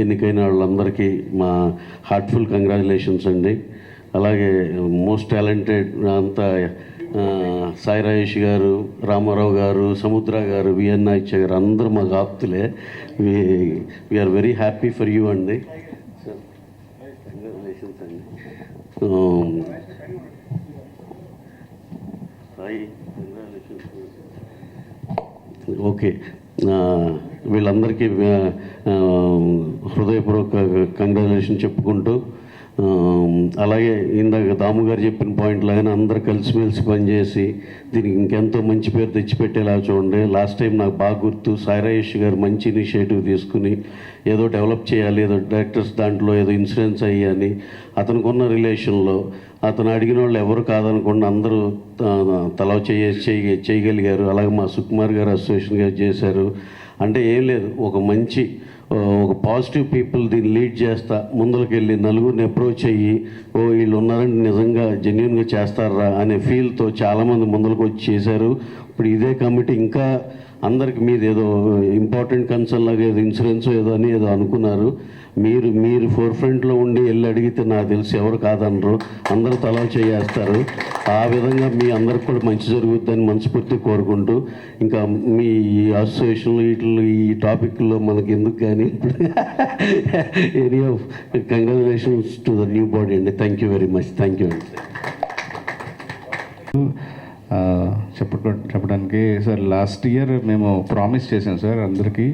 ఎన్నికైన వాళ్ళందరికీ మా హార్ట్ఫుల్ కంగ్రాచులేషన్స్ అండి. అలాగే మోస్ట్ టాలెంటెడ్ అంతా సాయి రాజేష్ గారు, రామారావు గారు, సముద్ర గారు, విఎన్ నాయక్ గారు, అందరూ మాకు ఆప్తులే. We're very happy for you అండి. కంగ్రాచులేషన్స్ అండి. సాయి ఓకే, వీళ్ళందరికీ హృదయపూర్వక కంగ్రాచులేషన్ చెప్పుకుంటూ, అలాగే ఇందాక దాము గారు చెప్పిన పాయింట్ లాగానే అందరూ కలిసిమెలిసి పనిచేసి దీనికి ఇంకెంతో మంచి పేరు తెచ్చిపెట్టేలా చూడండి. లాస్ట్ టైం నాకు బాగా గుర్తు, సాయి రాజేష్ గారు మంచి ఇనిషియేటివ్ తీసుకుని ఏదో డెవలప్ చేయాలి, ఏదో డైరెక్టర్స్ దాంట్లో ఏదో ఇన్సూరెన్స్ అయ్యాని అతనుకున్న రిలేషన్లో అతను అడిగిన వాళ్ళు ఎవరు కాదనకుండా అందరూ తల చేయగలిగారు. అలాగే మా సుకుమార్ గారు అసోసియేషన్ గారు చేశారు. అంటే ఏం లేదు, ఒక పాజిటివ్ పీపుల్ దీన్ని లీడ్ చేస్తా ముందుకు వెళ్ళి నలుగురిని అప్రోచ్ అయ్యి వీళ్ళు ఉన్నారంటే నిజంగా జెన్యున్గా చేస్తారా అనే ఫీల్తో చాలామంది ముందుకు వచ్చి చేశారు. ఇప్పుడు ఇదే కమిటీ ఇంకా అందరికి మీద ఏదో ఇంపార్టెంట్ కన్సర్న్ లాగా ఏదో ఇన్సూరెన్స్ ఏదో అనుకున్నారు. మీరు ఫోర్ ఫ్రంట్లో ఉండి వెళ్ళి అడిగితే నాకు తెలిసి ఎవరు కాదనరు, అందరూ తలా చేస్తారు. ఆ విధంగా మీ అందరికి కూడా మంచి జరుగుతుందని మనస్ఫూర్తి కోరుకుంటూ, ఇంకా మీ అసోసియేషన్లు ఈ టాపిక్లో మనకి ఎందుకు కానీ any of congratulations to the new body అండి. Thank you very much. Thank you అండి. చెప్పడానికి సార్, లాస్ట్ ఇయర్ మేము ప్రామిస్ చేసాం సార్ అందరికీ,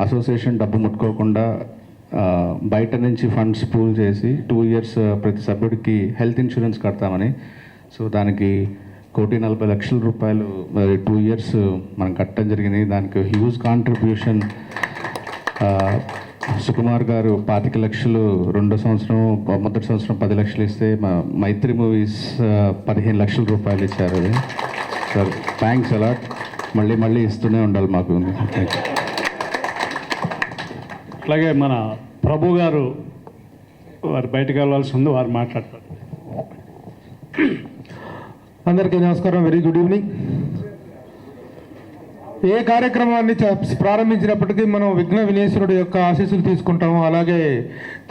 అసోసియేషన్ డబ్బు ముట్టుకోకుండా బయట నుంచి ఫండ్స్ పూల్ చేసి 2 years ప్రతి సభ్యుడికి హెల్త్ ఇన్సూరెన్స్ కడతామని. సో దానికి 1,40,00,000 రూపాయలు 2 years మనం కట్టడం జరిగింది. దానికి హ్యూజ్ కాంట్రిబ్యూషన్ సుకుమార్ గారు 25 లక్షలు మొదటి సంవత్సరం 10 లక్షలు ఇస్తే, మైత్రి మూవీస్ 15 లక్షల రూపాయలు ఇచ్చారు. Sir thanks a lot. మళ్ళీ ఇస్తూనే ఉండాలి మాకు. అట్లాగే మన ప్రభు గారు వారు బయటకు వెళ్ళాల్సి ఉంది, వారు మాట్లాడతారు. అందరికీ నమస్కారం, వెరీ గుడ్ ఈవినింగ్. ఏ కార్యక్రమాన్ని ప్రారంభించినప్పటికీ మనం విఘ్న వినేశ్వరుడు యొక్క ఆశీస్సులు తీసుకుంటాము. అలాగే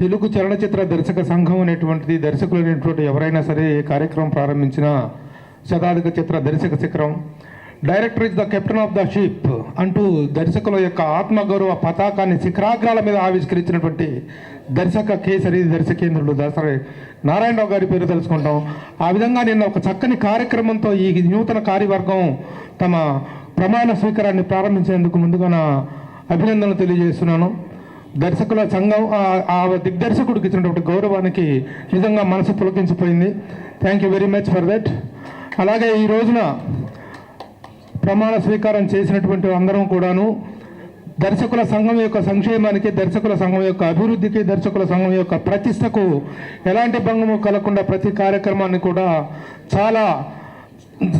తెలుగు చలనచిత్ర దర్శక సంఘం అనేటువంటిది, దర్శకులు అనేటువంటి ఎవరైనా సరే ఏ కార్యక్రమం ప్రారంభించినా శతాధిక చిత్ర దర్శక శిఖరం, director is the captain of the ship అంటూ దర్శకుల యొక్క ఆత్మగౌరవ పతాకాన్ని శిఖరాగ్రాల మీద ఆవిష్కరించినటువంటి దర్శక కేసరి దర్శకేంద్రుడు దసరా నారాయణరావు గారి పేరు తెలుసుకుంటాం. ఆ విధంగా నిన్న ఒక చక్కని కార్యక్రమంతో ఈ నూతన కార్యవర్గం తమ ప్రమాణ స్వీకారాన్ని ప్రారంభించేందుకు ముందుగా నా అభినందనలు తెలియజేస్తున్నాను. దర్శకుల సంఘం ఆ దిగ్దర్శకుడికి ఇచ్చినటువంటి గౌరవానికి నిజంగా మనసు పులకించిపోయింది. Thank you very much for that. అలాగే ఈ రోజున ప్రమాణ స్వీకారం చేసినటువంటి అందరం కూడాను దర్శకుల సంఘం యొక్క సంక్షేమానికి, దర్శకుల సంఘం యొక్క అభివృద్ధికి, దర్శకుల సంఘం యొక్క ప్రతిష్టకు ఎలాంటి భంగము కలగకుండా ప్రతి కార్యక్రమాన్ని కూడా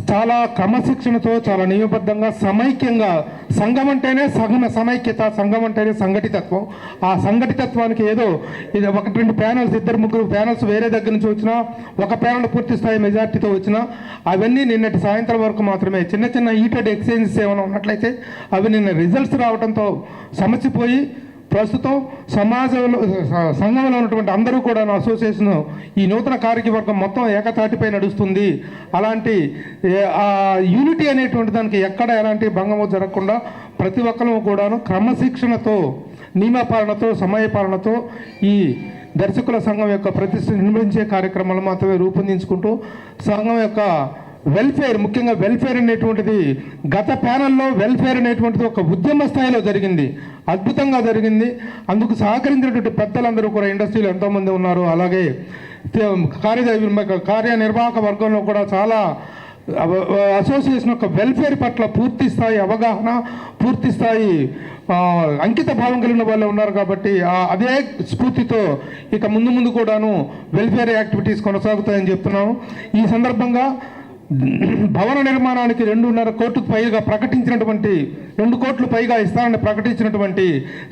చాలా క్రమశిక్షణతో, చాలా నియమబద్ధంగా, సమైక్యంగా, సంఘం అంటేనే సమైక్యత, సంఘం అంటేనే సంఘటితత్వం. ఆ సంఘటితత్వానికి ఏదో ఇది 1-2 ప్యానల్స్, 2-3 ప్యానల్స్ వేరే దగ్గర నుంచి వచ్చినా, ఒక ప్యానల్ పూర్తి స్థాయి మెజార్టీతో వచ్చినా అవన్నీ నిన్నటి సాయంత్రం వరకు మాత్రమే. చిన్న హీటెడ్ ఎక్స్చేంజెస్ ఏమైనా ఉన్నట్లయితే అవి నిన్న రిజల్ట్స్ రావడంతో సమస్యపోయి ప్రస్తుతం సంఘంలో ఉన్నటువంటి అందరూ కూడా అసోసియేషన్ ఈ నూతన కార్యవర్గం మొత్తం ఏకతాటిపై నడుస్తుంది. అలాంటి యూనిటీ అనేటువంటి దానికి ఎక్కడ ఎలాంటి భంగము జరగకుండా ప్రతి ఒక్కరూ కూడాను క్రమశిక్షణతో నియమపాలనతో సమయపాలనతో ఈ దర్శకుల సంఘం యొక్క ప్రతిష్ట నిర్మించే కార్యక్రమాలు మాత్రమే రూపొందించుకుంటూ సంఘం యొక్క వెల్ఫేర్, ముఖ్యంగా వెల్ఫేర్ అనేటువంటిది గత ప్యానల్లో వెల్ఫేర్ అనేటువంటిది ఒక ఉద్యమ స్థాయిలో జరిగింది, అద్భుతంగా జరిగింది. అందుకు సహకరించినటువంటి పెద్దలందరూ కూడా ఇండస్ట్రీలో ఎంతోమంది ఉన్నారు. అలాగే కార్యనిర్వాహక వర్గంలో కూడా చాలా అసోసియేషన్ యొక్క వెల్ఫేర్ పట్ల పూర్తి స్థాయి అవగాహన, పూర్తి స్థాయి అంకిత భావం కలిగిన వాళ్ళు ఉన్నారు. కాబట్టి అదే స్ఫూర్తితో ఇక ముందు కూడాను వెల్ఫేర్ యాక్టివిటీస్ కొనసాగుతాయని చెప్తున్నాము. ఈ సందర్భంగా భవన నిర్మాణానికి 2.5 కోట్లకు పైగా ప్రకటించినటువంటి 2 కోట్ల పైగా ఇస్తానని ప్రకటించినటువంటి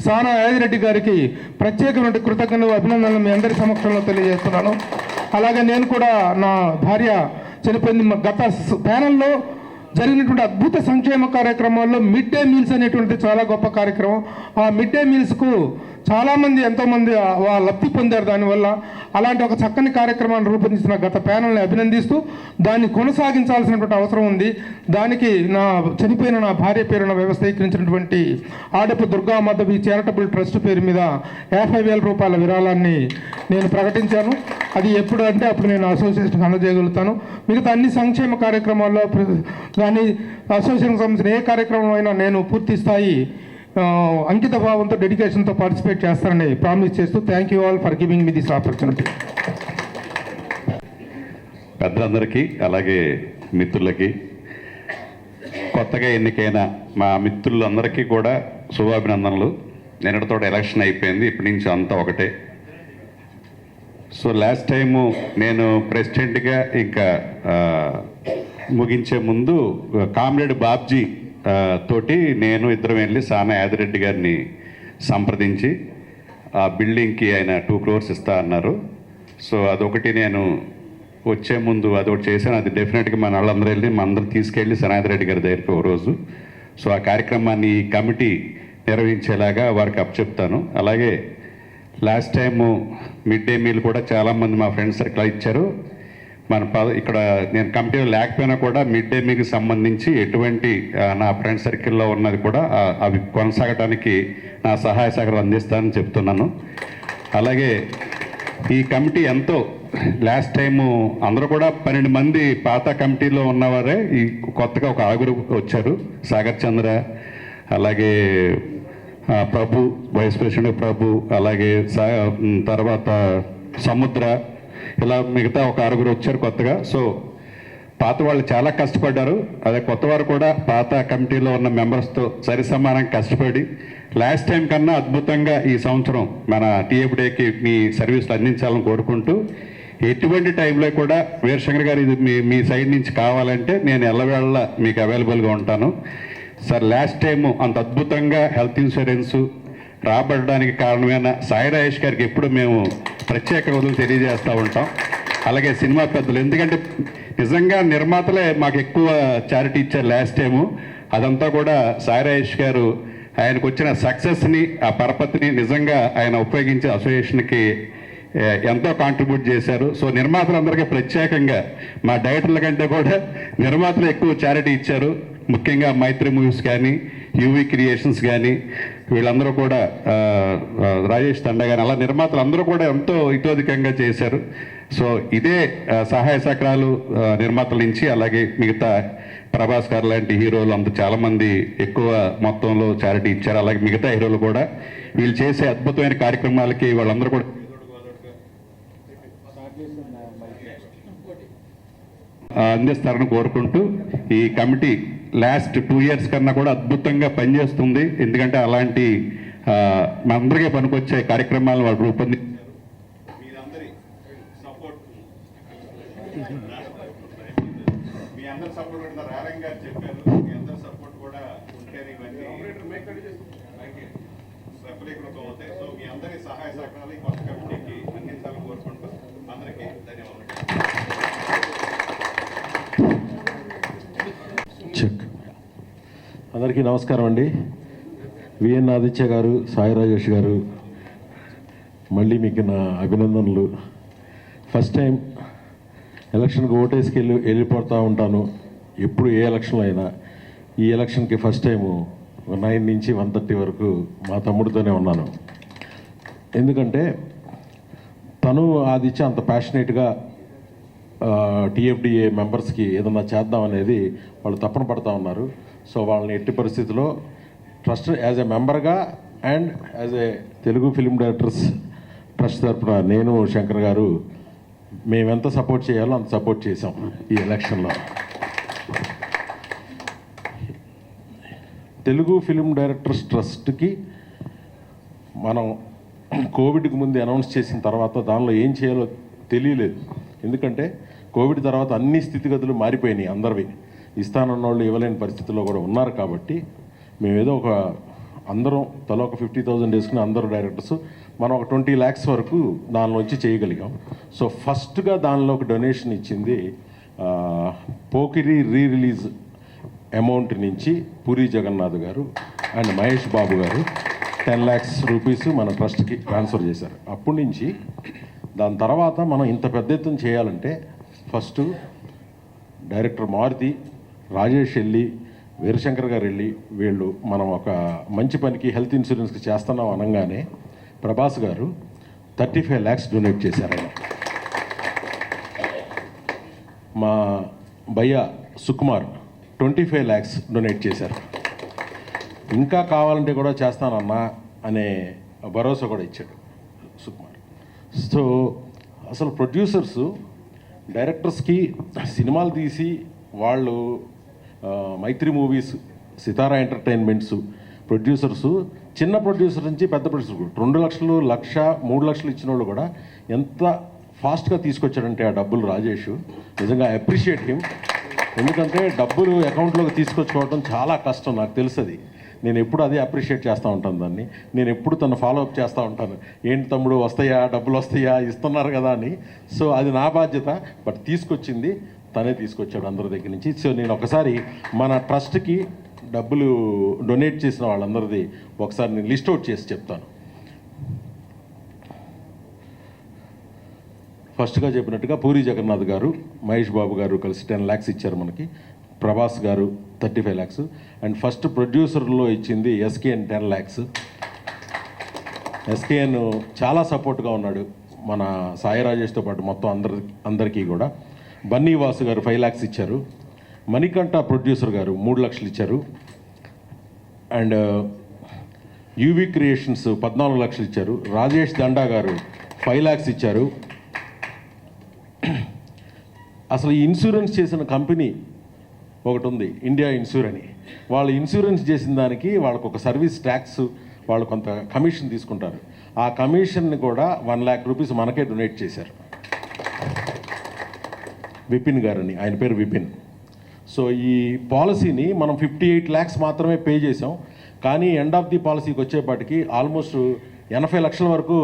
సానా యాదిరెడ్డి గారికి ప్రత్యేకమైన కృతజ్ఞతలు, అభినందనలు మీ అందరి సమక్షంలో తెలియజేస్తున్నాను. అలాగే నేను కూడా నా భార్య చనిపోయింది. గత ప్యానల్లో జరిగినటువంటి అద్భుత సంక్షేమ కార్యక్రమాల్లో మిడ్ డే మీల్స్ అనేటువంటిది చాలా గొప్ప కార్యక్రమం. ఆ మిడ్ డే మీల్స్కు చాలామంది ఎంతోమంది లబ్ధి పొందారు దానివల్ల. అలాంటి ఒక చక్కని కార్యక్రమాన్ని రూపొందించిన గత ప్యానల్ని అభినందిస్తూ దాన్ని కొనసాగించాల్సినటువంటి అవసరం ఉంది. దానికి చనిపోయిన నా భార్య పేరున వ్యవస్థీకరించినటువంటి ఆడపు దుర్గా మాధవి చారిటబుల్ ట్రస్ట్ పేరు మీద 50,000 రూపాయల విరాళాన్ని నేను ప్రకటించాను. అది ఎప్పుడు అంటే అప్పుడు నేను అసోసియేషన్కి అందజేయగలుగుతాను. మిగతా అన్ని సంక్షేమ కార్యక్రమాల్లో కానీ అసోసియేషన్కి సంబంధించిన ఏ కార్యక్రమం అయినా నేను పూర్తి స్థాయి అంకిత భావంతో, డెడికేషన్తో పార్టిసిపేట్ చేస్తానని ప్రామిస్ చేస్తూ thank you all for giving me this opportunity. పెద్దలందరికీ అలాగే మిత్రులకి, కొత్తగా ఎన్నికైన మా మిత్రులందరికీ కూడా శుభాభినందనలు. నిన్నటితో ఎలక్షన్ అయిపోయింది, ఇప్పటి నుంచి అంతా ఒకటే. సో లాస్ట్ టైము నేను ప్రెసిడెంట్గా ఇంకా ముగించే ముందు కామ్రేడ్ బాబ్జీ తోటి నేను ఇద్దరం వెళ్ళి సానా యాదిరెడ్డి గారిని సంప్రదించి ఆ బిల్డింగ్కి ఆయన 2 crores ఇస్తా అన్నారు. సో అదొకటి నేను వచ్చే ముందు అదొకటి చేశాను. అది డెఫినెట్గా మన వాళ్ళందరూ వెళ్ళి అందరూ తీసుకెళ్ళి సనాయాదిరెడ్డి గారి దగ్గరికి ఒక రోజు సో ఆ కార్యక్రమాన్ని ఈ కమిటీ నిర్వహించేలాగా వారికి అప్పచెప్తాను. అలాగే last time mid day meal కూడా చాలామంది మా ఫ్రెండ్స్ సర్కిల్ ఇచ్చారు. ఇక్కడ నేను కమిటీలో లేకపోయినా కూడా మిడ్ డే మీల్కి సంబంధించి ఎటువంటి నా ఫ్రెండ్ సర్కిల్లో ఉన్నది కూడా అవి కొనసాగడానికి నా సహాయ సహకారం అందిస్తానని చెప్తున్నాను. అలాగే ఈ కమిటీ ఎంతో లాస్ట్ టైము అందరూ కూడా 12 మంది పాత కమిటీలో ఉన్నవారే ఈ కొత్తగా ఒక 6 వచ్చారు. సాగర్ చంద్ర, అలాగే ప్రభు, వైస్ ప్రెసిడెంట్ ప్రభు, అలాగే తర్వాత సముద్ర, ఇలా మిగతా ఒక 6 వచ్చారు కొత్తగా. సో పాత వాళ్ళు చాలా కష్టపడ్డారు. అదే కొత్త వారు కూడా పాత కమిటీలో ఉన్న మెంబర్స్తో సరి సమానంగా కష్టపడి లాస్ట్ టైం కన్నా అద్భుతంగా ఈ సంవత్సరం మన టీఎఫ్డేకి మీ సర్వీసులు అందించాలని కోరుకుంటూ, ఎటువంటి టైంలో కూడా వీరశంకర్ గారు ఇది మీ సైడ్ నుంచి కావాలంటే నేను ఎల్లవేళ మీకు అవైలబుల్గా ఉంటాను సార్. లాస్ట్ టైము అంత అద్భుతంగా హెల్త్ ఇన్సూరెన్సు రాబడడానికి కారణమైన సాయి రాజేష్ గారికి ఎప్పుడు మేము ప్రత్యేక రోజులు తెలియజేస్తూ ఉంటాం. అలాగే సినిమా పెద్దలు, ఎందుకంటే నిజంగా నిర్మాతలే మాకు ఎక్కువ చారిటీ ఇచ్చారు లాస్ట్ టైము. అదంతా కూడా సాయి రాజేష్ గారు ఆయనకు వచ్చిన సక్సెస్ని, ఆ పరపతిని నిజంగా ఆయన ఉపయోగించి అసోసియేషన్కి ఎంతో కాంట్రిబ్యూట్ చేశారు. సో నిర్మాతలందరికీ ప్రత్యేకంగా మా డైరెక్టర్ల కంటే కూడా నిర్మాతలు ఎక్కువ చారిటీ ఇచ్చారు. ముఖ్యంగా మైత్రి మూవీస్ కానీ, యూవీ క్రియేషన్స్ కానీ, వీళ్ళందరూ కూడా రాజేష్ తండా కానీ, అలా నిర్మాతలు అందరూ కూడా ఎంతో ఇతోధికంగా చేశారు. సో ఇదే సహాయ సహకారాలు నిర్మాతల నుంచి, అలాగే మిగతా ప్రభాస్ గారు లాంటి హీరోలు అంత చాలామంది ఎక్కువ మొత్తంలో చారిటీ ఇచ్చారు. అలాగే మిగతా హీరోలు కూడా వీళ్ళు చేసే అద్భుతమైన కార్యక్రమాలకి వాళ్ళందరూ కూడా అందిస్తారని కోరుకుంటూ, ఈ కమిటీ లాస్ట్ 2 years కన్నా కూడా అద్భుతంగా పనిచేస్తుంది. ఎందుకంటే అలాంటి మనందరికీ పనికొచ్చే కార్యక్రమాలను వాళ్ళు రూపొందించారు. మీ అందరి సపోర్ట్ రారంగ్ గారు చెప్పారు, మీ అందరి సపోర్ట్ కూడా ఉంటేనే ఇవన్నీ సఫలీకృతం అవుతాయి. సో మీ అందరి సహాయ సహకారాలు ఈ కొత్త కమిటీకి అందించాలని కోరుకుంటూ అందరికీ ధన్యవాదాలు. అందరికీ నమస్కారం అండి. విఎన్ ఆదిత్య గారు, సాయి రాజేష్ గారు, మళ్ళీ మీకు నా అభినందనలు. ఫస్ట్ టైం ఎలక్షన్కి ఓటేసుకెళ్ళిపోతూ ఉంటాను ఎప్పుడు, ఏ ఎలక్షన్లో అయినా. ఈ ఎలక్షన్కి ఫస్ట్ టైము 9 నుంచి 1:30 వరకు మా తమ్ముడితోనే ఉన్నాను. ఎందుకంటే తను ఆదిత్య అంత ప్యాషనేట్గా టీఎఫ్డిఏ మెంబర్స్కి ఏదన్నా చేద్దాం అనేది వాళ్ళు తప్పన పడుతూ ఉన్నారు. సో వాళ్ళని ఎట్టి పరిస్థితిలో ట్రస్ట్ యాజ్ ఎ మెంబర్గా and as a Telugu film directors trust తరఫున నేను శంకర్ గారు మేమెంత సపోర్ట్ చేయాలో అంత సపోర్ట్ చేసాం ఈ ఎలక్షన్లో. తెలుగు ఫిలిం డైరెక్టర్స్ ట్రస్ట్కి మనం కోవిడ్కి ముందు అనౌన్స్ చేసిన తర్వాత దానిలో ఏం చేయాలో తెలియలేదు. ఎందుకంటే కోవిడ్ తర్వాత అన్ని స్థితిగతులు మారిపోయినాయి. అందరివి ఇస్తానన్న వాళ్ళు ఇవ్వలేని పరిస్థితుల్లో కూడా ఉన్నారు. కాబట్టి మేమేదో అందరం తల ఒక 50,000 వేసుకుని అందరూ డైరెక్టర్స్ మనం ఒక 20 lakhs వరకు దానిలోంచి చేయగలిగాం. సో ఫస్ట్గా దానిలో ఒక డొనేషన్ ఇచ్చింది పోకిరి రిలీజ్ అమౌంట్ నుంచి పూరి జగన్నాథ్ గారు అండ్ మహేష్ బాబు గారు 10 lakhs రూపీస్ మన ట్రస్ట్కి ట్రాన్స్ఫర్ చేశారు. అప్పటి నుంచి దాని తర్వాత మనం ఇంత పెద్ద ఎత్తున చేయాలంటే ఫస్ట్ డైరెక్టర్ మారుతి, రాజేష్ వెళ్ళి, వీరశంకర్ గారు వెళ్ళి వీళ్ళు మనం ఒక మంచి పనికి హెల్త్ ఇన్సూరెన్స్కి చేస్తున్నాం అనగానే ప్రభాస్ గారు 35 lakhs డొనేట్ చేశారు. ఆయన మా భయ్య సుకుమార్ 25 lakhs డొనేట్ చేశారు. ఇంకా కావాలంటే కూడా చేస్తానన్నా అనే భరోసా కూడా ఇచ్చాడు సుకుమార్. సో అసలు ప్రొడ్యూసర్స్ డైరెక్టర్స్కి సినిమాలు తీసి వాళ్ళు మైత్రి మూవీస్, సితారా ఎంటర్టైన్మెంట్స్ ప్రొడ్యూసర్స్ చిన్న ప్రొడ్యూసర్ నుంచి పెద్ద ప్రొడ్యూసర్ 2 లక్షలు, 1,00,000, 3 లక్షలు ఇచ్చిన వాళ్ళు కూడా ఎంత ఫాస్ట్గా తీసుకొచ్చాడంటే ఆ డబ్బులు రాజేష్. నిజంగా అప్రిషియేట్ హిమ్. ఎందుకంటే డబ్బులు అకౌంట్లోకి తీసుకొచ్చుకోవడం చాలా కష్టం, నాకు తెలుసు. నేను ఎప్పుడు అదే అప్రిషియేట్ చేస్తూ ఉంటాను దాన్ని. నేను ఎప్పుడు తను ఫాలోఅప్ చేస్తూ ఉంటాను, ఏంటి తమ్ముడు వస్తాయా, డబ్బులు వస్తాయా, ఇస్తున్నారు కదా అని. సో అది నా బాధ్యత. బట్ తీసుకొచ్చింది తనే తీసుకొచ్చాడు అందరి దగ్గర నుంచి. సో నేను ఒకసారి మన ట్రస్ట్కి డబ్బులు డొనేట్ చేసిన వాళ్ళందరిది ఒకసారి నేను లిస్ట్ అవుట్ చేసి చెప్తాను. ఫస్ట్గా చెప్పినట్టుగా పూరి జగన్నాథ్ గారు, మహేష్ బాబు గారు కలిసి 10 lakhs ఇచ్చారు మనకి. ప్రభాస్ గారు 35 lakhs. అండ్ ఫస్ట్ ప్రొడ్యూసర్లో ఇచ్చింది ఎస్కేఎన్ 10 lakhs. ఎస్కేఎన్ చాలా సపోర్ట్గా ఉన్నాడు మన సాయి రాజేష్తో పాటు మొత్తం అందరికీ కూడా. బన్నీ వాసు గారు 5 lakhs ఇచ్చారు. మణికంఠ ప్రొడ్యూసర్ గారు 3 lakhs ఇచ్చారు. అండ్ యూవి క్రియేషన్స్ 14 lakhs ఇచ్చారు. రాజేష్ దండా గారు 5 lakhs ఇచ్చారు. అసలు ఈ ఇన్సూరెన్స్ చేసిన కంపెనీ ఒకటి ఉంది, ఇండియా ఇన్సూర్ అని. వాళ్ళు ఇన్సూరెన్స్ చేసిన దానికి వాళ్ళకు ఒక సర్వీస్ ట్యాక్స్, వాళ్ళు కొంత కమిషన్ తీసుకుంటారు. ఆ కమిషన్ని కూడా 1 lakh రూపీస్ మనకే డొనేట్ చేశారు. విపిన్ గారని, ఆయన పేరు విపిన్. సో ఈ పాలసీని మనం 58 lakhs మాత్రమే పే చేసాం. కానీ ఎండ్ ఆఫ్ ది పాలసీకి వచ్చేపాటికి ఆల్మోస్ట్ 80 లక్షల వరకు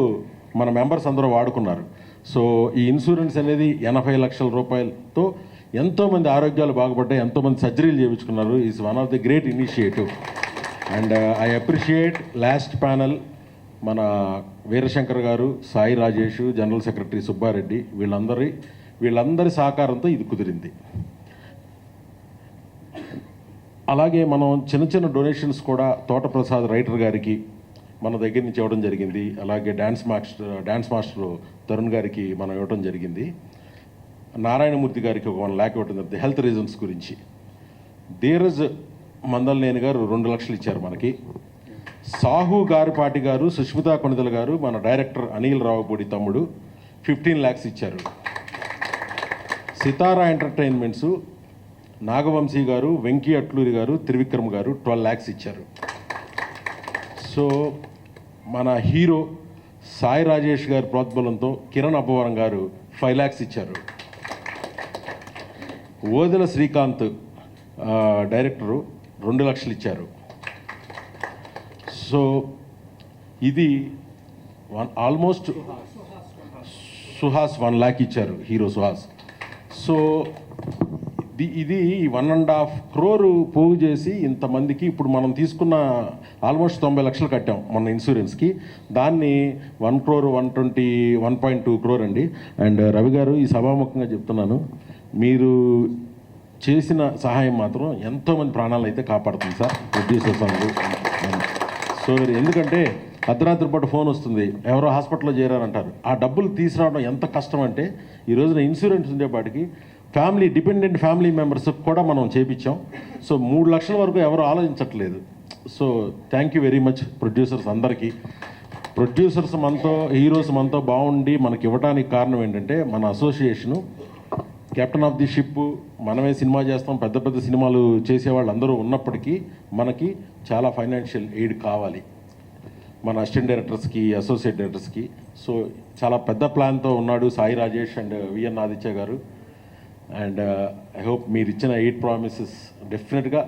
మన మెంబర్స్ అందరూ వాడుకున్నారు. సో ఈ ఇన్సూరెన్స్ అనేది 80 లక్షల రూపాయలతో ఎంతోమంది ఆరోగ్యాలు బాగుపడ్డాయి, ఎంతోమంది సర్జరీలు చేయించుకున్నారు. Is one of the great initiative. And I appreciate last panel మన వీరశంకర్ గారు, సాయి రాజేష్, జనరల్ సెక్రటరీ సుబ్బారెడ్డి, వీళ్ళందరి సహకారంతో ఇది కుదిరింది. అలాగే మనం చిన్న డొనేషన్స్ కూడా తోటప్రసాద్ రైటర్ గారికి మన దగ్గర నుంచి ఇవ్వడం జరిగింది. అలాగే డ్యాన్స్ మాస్టర్ తరుణ్ గారికి మనం ఇవ్వడం జరిగింది. నారాయణమూర్తి గారికి ఒక 1 lakh ఇవ్వడం జరిగింది హెల్త్ రీజన్స్ గురించి. ధీరజ్ మందల్నేని గారు 2 lakhs ఇచ్చారు మనకి. సాహు గారిపాటి గారు, సుష్మితా కొణిదల గారు, మన డైరెక్టర్ అనిల్ రావుపూడి తమ్ముడు 15 lakhs ఇచ్చారు. సితారా ఎంటర్టైన్మెంట్స్ నాగవంశీ గారు, వెంకీ అట్లూరి గారు, త్రివిక్రమ్ గారు 12 lakhs ఇచ్చారు. సో మన హీరో సాయి రాజేష్ గారి ప్రోద్బలంతో కిరణ్ అబ్బవరం గారు 5 lakhs ఇచ్చారు. ఓదెల శ్రీకాంత్ డైరెక్టరు 2 lakhs ఇచ్చారు. సో ఇది ఆల్మోస్ట్ సుహాస్ 1 lakh ఇచ్చారు, హీరో సుహాస్. సో ఇది 1.5 crore పోగు చేసి ఇంతమందికి ఇప్పుడు మనం తీసుకున్న ఆల్మోస్ట్ 90 లక్షలు కట్టాం మన ఇన్సూరెన్స్కి. దాన్ని 1 crore 1.2 crore అండి. అండ్ రవి గారు, ఈ సభాముఖంగా చెప్తున్నాను, మీరు చేసిన సహాయం మాత్రం ఎంతోమంది ప్రాణాలు అయితే కాపాడుతుంది సార్ ప్రొడ్యూసర్స్ అందరూ. సో ఎందుకంటే అర్ధరాత్రి పూట ఫోన్ వస్తుంది, ఎవరో హాస్పిటల్లో చేరారంటారు. ఆ డబ్బులు తీసుకురావడం ఎంత కష్టం అంటే ఈ రోజున ఇన్సూరెన్స్ ఉండేపాటికి డిపెండెంట్ ఫ్యామిలీ మెంబర్స్ కూడా మనం చేపించాం. సో 3 లక్షల వరకు ఎవరు ఆలోచించట్లేదు. So thank you very much producers అందరికీ. ప్రొడ్యూసర్స్ మనతో, హీరోస్ మనతో బాగుండి మనకి ఇవ్వడానికి కారణం ఏంటంటే మన association, captain of the ship, మనమే సినిమా చేస్తాం, పెద్ద పెద్ద సినిమాలు చేసేవాళ్ళు అందరూ ఉన్నప్పటికీ మనకి చాలా ఫైనాన్షియల్ ఎయిడ్ కావాలి మన అసిస్టెంట్ డైరెక్టర్స్కి, అసోసియేట్ డైరెక్టర్స్కి. సో చాలా పెద్ద ప్లాన్తో ఉన్నాడు సాయి రాజేష్ అండ్ విఎన్ ఆదిత్య గారు. అండ్ ఐ హోప్ మీరు ఇచ్చిన 8 ప్రామిసెస్ డెఫినెట్గా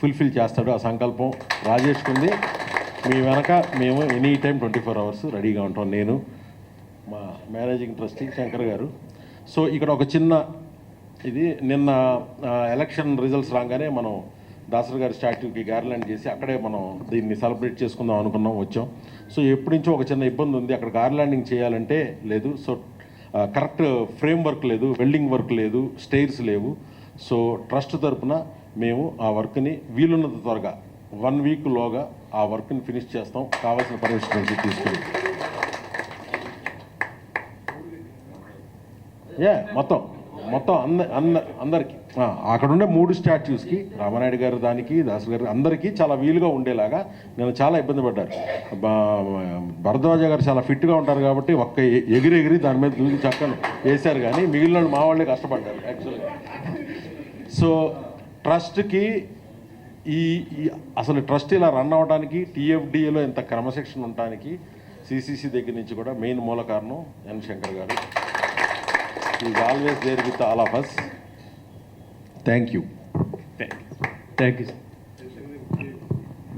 ఫుల్ఫిల్ చేస్తాడు. ఆ సంకల్పం రాజేష్కి ఉంది. మీ వెనక మేము ఎనీ టైం 24 అవర్స్ రెడీగా ఉంటాం, నేను, మా మేనేజింగ్ ట్రస్టీ శంకర్ గారు. సో ఇక్కడ ఒక చిన్న ఇది, నిన్న ఎలక్షన్ రిజల్ట్స్ రాగానే మనం దాసర్ గారి స్టాట్యూకి గార్లాండ్ చేసి అక్కడే మనం దీన్ని సెలబ్రేట్ చేసుకుందాం అనుకున్నాం, వచ్చాం. సో ఎప్పటి నుంచో ఒక చిన్న ఇబ్బంది ఉంది, అక్కడ గార్లాండింగ్ చేయాలంటే లేదు. సో కరెక్ట్ ఫ్రేమ్ వర్క్ లేదు, వెల్డింగ్ వర్క్ లేదు, స్టైర్స్ లేవు. సో ట్రస్ట్ తరపున మేము ఆ వర్క్ని వీలున్నంత త్వరగా 1 వీక్లోగా ఆ వర్క్ని ఫినిష్ చేస్తాం, కావాల్సిన పర్మిషన్ తీసుకుని. మొత్తం అందరికీ అక్కడ ఉండే 3 స్టాచ్యూస్కి, రామానాయుడు గారు దానికి, దాసు గారు అందరికీ చాలా వీలుగా ఉండేలాగా నేను చాలా ఇబ్బంది పడ్డారు. భరద్వాజ గారు చాలా ఫిట్గా ఉంటారు కాబట్టి ఒక్క ఎగిరి దాని మీద దూకి చక్కను వేశారు, కానీ మిగిలిన మా వాళ్ళే కష్టపడ్డారు యాక్చువల్గా. సో ట్రస్ట్కి అసలు ట్రస్ట్ ఇలా రన్ అవ్వడానికి, టీఎఫ్డిఏలో ఇంత క్రమశిక్షణ ఉండడానికి సిసిసి దగ్గర నుంచి కూడా మెయిన్ మూల కారణం ఎన్ శంకర్ గారు. Is always there with all of us. Thank you.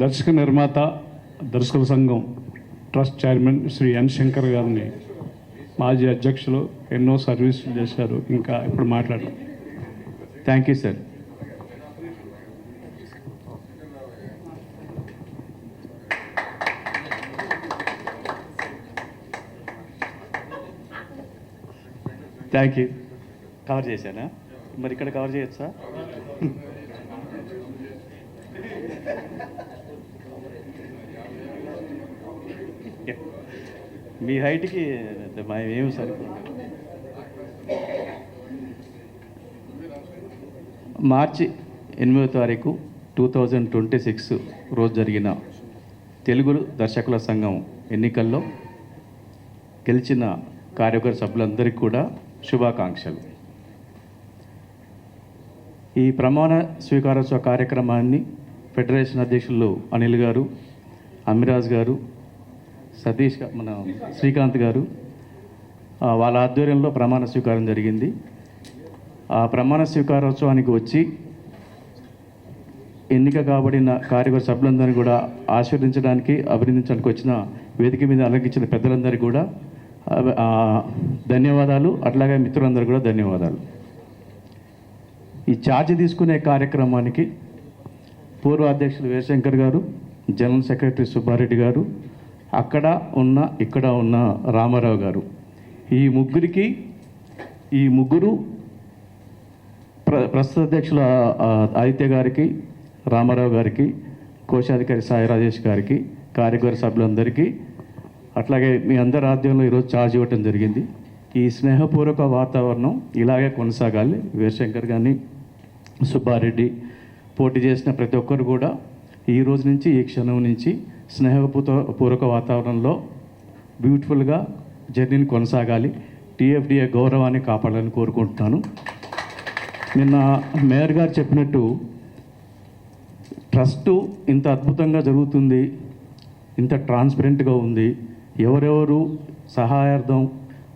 దర్శక నిర్మాత దర్శకుల సంఘం trust chairman Shri N Shankar గారిని, మాజీ అధ్యక్షులు, ఎన్నో సర్వీసులు చేశారు, ఇంకా ఇప్పుడు మాట్లాడారు. Thank you sir. Thank you. Cover చేశానా? మరి ఇక్కడ కవర్ చేయొచ్చా? మీ హైట్కి ఏమి సరిపోదు. మార్చి 8వ తారీఖు 2026 రోజు జరిగిన తెలుగు దర్శకుల సంఘం ఎన్నికల్లో గెలిచిన కార్యవర్గ సభ్యులందరికీ కూడా శుభాకాంక్షలు. ఈ ప్రమాణ స్వీకారోత్సవ కార్యక్రమాన్ని ఫెడరేషన్ అధ్యక్షులు అనిల్ గారు, అమిరాజ్ గారు, సతీష్, మన శ్రీకాంత్ గారు వాళ్ళ ఆధ్వర్యంలో ప్రమాణ స్వీకారం జరిగింది. ఆ ప్రమాణ స్వీకారోత్సవానికి వచ్చి ఎన్నిక కాబడిన కార్యవర్గ సభ్యులందరినీ కూడా ఆశీర్వదించడానికి, అభినందించడానికి వచ్చిన వేదిక మీద అలంకించిన పెద్దలందరికీ కూడా ధన్యవాదాలు. అట్లాగే మిత్రులందరూ కూడా ధన్యవాదాలు. ఈ ఛార్జ్ తీసుకునే కార్యక్రమానికి పూర్వ అధ్యక్షులు వీరశంకర్ గారు, జనరల్ సెక్రటరీ సుబ్బారెడ్డి గారు, అక్కడ ఉన్న ఇక్కడ ఉన్న రామారావు గారు, ఈ ముగ్గురు ప్రస్తుత అధ్యక్షుల ఆదిత్య గారికి, రామారావు గారికి, కోశాధికారి సాయి రాజేష్ గారికి, కార్యవర్గ సభ్యులందరికీ, అట్లాగే మీ అందరి ఆధ్వర్యంలో ఈరోజు ఛార్జ్ ఇవ్వటం జరిగింది. ఈ స్నేహపూర్వక వాతావరణం ఇలాగే కొనసాగాలి. వీరశంకర్ గారిని, సుబ్బారెడ్డి, పోటీ చేసిన ప్రతి ఒక్కరు కూడా ఈ రోజు నుంచి, ఈ క్షణం నుంచి స్నేహపూర్వక వాతావరణంలో బ్యూటిఫుల్గా జర్నీని కొనసాగాలి. టీఎఫ్డిఏ గౌరవాన్ని కాపాడాలని కోరుకుంటున్నాను. నిన్న మేయర్ గారు చెప్పినట్టు ట్రస్టు ఇంత అద్భుతంగా జరుగుతుంది, ఇంత ట్రాన్స్పరెంట్గా ఉంది. ఎవరెవరు సహాయార్థం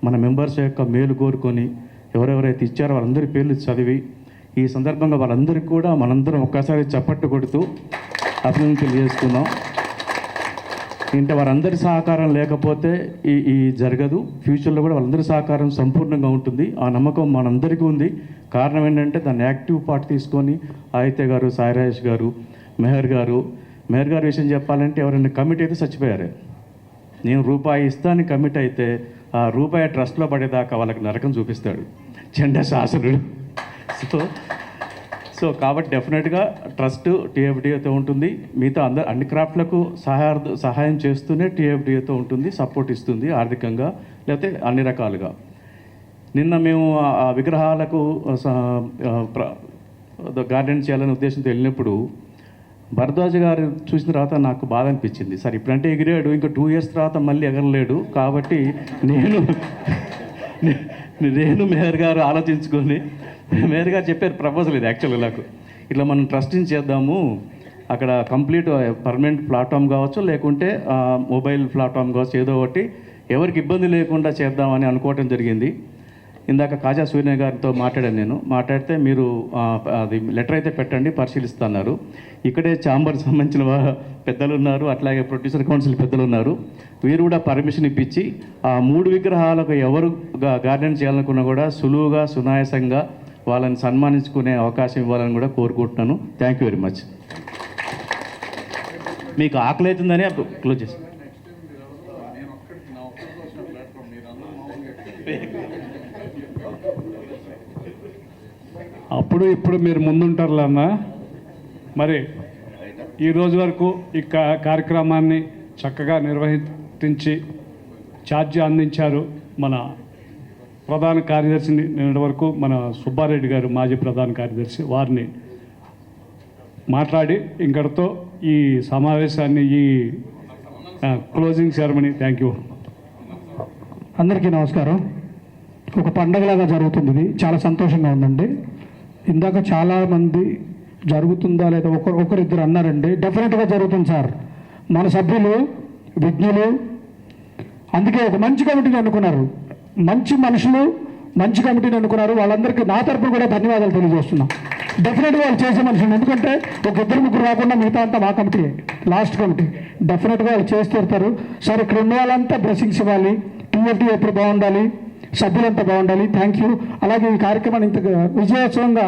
మన మెంబర్స్ యొక్క మేలు కోరుకొని ఎవరెవరైతే ఇచ్చారో వాళ్ళందరి పేర్లు చదివి, ఈ సందర్భంగా వాళ్ళందరికీ కూడా మనందరం ఒక్కసారి చప్పట్టు కొడుతూ అభినందన తెలియజేస్తున్నాం. ఇంకా వారందరి సహకారం లేకపోతే ఈ జరగదు. ఫ్యూచర్లో కూడా వాళ్ళందరి సహకారం సంపూర్ణంగా ఉంటుంది. ఆ నమ్మకం మనందరికీ ఉంది. కారణం ఏంటంటే దాన్ని యాక్టివ్ పార్ట్ తీసుకొని ఆదిత్య గారు, సాయి రాజేష్ గారు, మెహర్ గారు విషయం చెప్పాలంటే ఎవరైనా కమిట్ అయితే చచ్చిపోయారు. నేను రూపాయి ఇస్తాను కమిట్ అయితే ఆ రూపాయి ట్రస్ట్లో పడేదాకా వాళ్ళకి నరకం చూపిస్తాడు చండ శాసనుడు. సో కాబట్టి డెఫినెట్గా ట్రస్ట్ టీఎఫ్డిఏతో ఉంటుంది. మిగతా అన్ని క్రాఫ్ట్లకు సహాయం చేస్తూనే టీఎఫ్డిఏతో ఉంటుంది, సపోర్ట్ ఇస్తుంది ఆర్థికంగా లేకపోతే అన్ని రకాలుగా. నిన్న మేము ఆ విగ్రహాలకు గార్డెన్ చేయాలనే ఉద్దేశంతో వెళ్ళినప్పుడు భరద్వాజ్ గారు చూసిన తర్వాత నాకు బాధ అనిపించింది. సార్ ఇప్పుడంటే ఎగిరాడు, ఇంకా 2 years తర్వాత మళ్ళీ ఎగరలేడు, కాబట్టి నేను మేయర్ గారు ఆలోచించుకొని, మేయర్ గారు చెప్పారు ప్రపోజల్ ఇది యాక్చువల్గా నాకు, ఇట్లా మనం ట్రస్టింగ్ చేద్దాము, అక్కడ కంప్లీట్ పర్మనెంట్ ప్లాట్ఫామ్ కావచ్చు లేకుంటే మొబైల్ ప్లాట్ఫామ్ కావచ్చు, ఏదో ఒకటి ఎవరికి ఇబ్బంది లేకుండా చేద్దామని అనుకోవటం జరిగింది. ఇందాక కాజా సూర్య గారితో మాట్లాడాను నేను, మాట్లాడితే మీరు అది లెటర్ అయితే పెట్టండి పరిశీలిస్తున్నారు. ఇక్కడే ఛాంబర్ సంబంధించిన పెద్దలు ఉన్నారు, అట్లాగే ప్రొడ్యూసర్ కౌన్సిల్ పెద్దలు ఉన్నారు, వీరు కూడా పర్మిషన్ ఇప్పించి ఆ 3 విగ్రహాలకు ఎవరు గార్డెన్ చేయాలనుకున్నా కూడా సులువుగా సునాయాసంగా వాళ్ళని సన్మానించుకునే అవకాశం ఇవ్వాలని కూడా కోరుకుంటున్నాను. Thank you very much. మీకు ఆకలి అవుతుందని క్లోజ్ చేస్తాను. అప్పుడు ఇప్పుడు మీరు ముందుంటారులే అన్న. మరి ఈ రోజు వరకు ఈ కార్యక్రమాన్ని చక్కగా నిర్వహించి ఛార్జీ అందించారు మన ప్రధాన కార్యదర్శి, నిన్నటి వరకు మన సుబ్బారెడ్డి గారు మాజీ ప్రధాన కార్యదర్శి, వారిని మాట్లాడి ఇంకటితో ఈ సమావేశాన్ని, ఈ క్లోజింగ్ సెరమనీ. Thank you. అందరికీ నమస్కారం. ఒక పండగలాగా జరుగుతుంది, ఇది చాలా సంతోషంగా ఉందండి. ఇందాక చాలామంది జరుగుతుందా లేదా ఒకరిద్దరు అన్నారండి. డెఫినెట్గా జరుగుతుంది సార్. మన సభ్యులు విజ్ఞులు, అందుకే ఒక మంచి కమిటీని అనుకున్నారు, మంచి మనుషులు మంచి కమిటీని అనుకున్నారు. వాళ్ళందరికీ నా తరపున కూడా ధన్యవాదాలు తెలియజేస్తున్నాం. డెఫినెట్గా వాళ్ళు చేసే మనుషులు, ఎందుకంటే ఒక 2-3 రాకుండా మిగతా అంతా మా కమిటీ, లాస్ట్ కమిటీ. డెఫినెట్గా వాళ్ళు చేసి తీరుతారు సార్. ఇక్కడ ఉన్న వాళ్ళంతా బ్లెస్సింగ్స్ ఇవ్వాలి, టీఎఫ్టీ ఎప్పుడు బాగుండాలి, సభ్యులంతా బాగుండాలి. Thank you. అలాగే ఈ కార్యక్రమాన్ని ఇంత విజయోత్సవంగా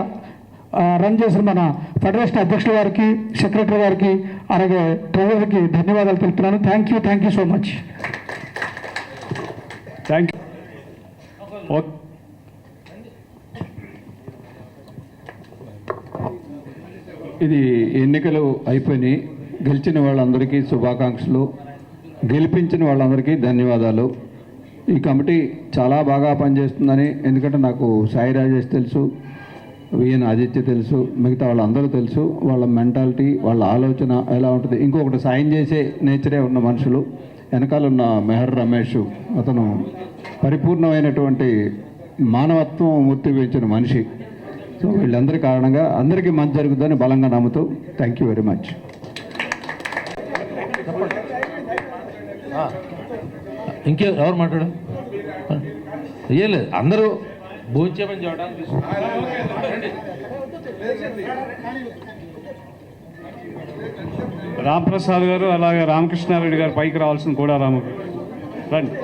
రన్ చేసిన మన ఫెడరేషన్ అధ్యక్షుల వారికి, సెక్రటరీ గారికి, అలాగే ట్రెజరర్కి ధన్యవాదాలు తెలుపుతున్నాను. Thank you so much. Thank you. ఇది ఎన్నికలు అయిపోయినాయి. గెలిచిన వాళ్ళందరికీ శుభాకాంక్షలు, గెలిపించిన వాళ్ళందరికీ ధన్యవాదాలు. ఈ కమిటీ చాలా బాగా పనిచేస్తుందని, ఎందుకంటే నాకు సాయి రాజేష్ తెలుసు, విఎన్ ఆదిత్య తెలుసు, మిగతా వాళ్ళందరూ తెలుసు. వాళ్ళ మెంటాలిటీ, వాళ్ళ ఆలోచన ఎలా ఉంటుంది. ఇంకొకటి సాయం చేసే నేచరే ఉన్న మనుషులు. వెనకాల ఉన్న మెహర్ రమేష్, అతను పరిపూర్ణమైనటువంటి మానవత్వం మూర్తి వేయించిన మనిషి. సో వీళ్ళందరి కారణంగా అందరికీ మంచి జరుగుతుందని బలంగా నమ్ముతూ థ్యాంక్ యూ వెరీ మచ్. ఇంకే ఎవరు మాట్లాడు అయ్యలేదు, అందరూ భోజనం చేయడానికి రాంప్రసాద్ గారు, అలాగే రామకృష్ణారెడ్డి గారు పైకి రావాల్సిన కూడా రండి.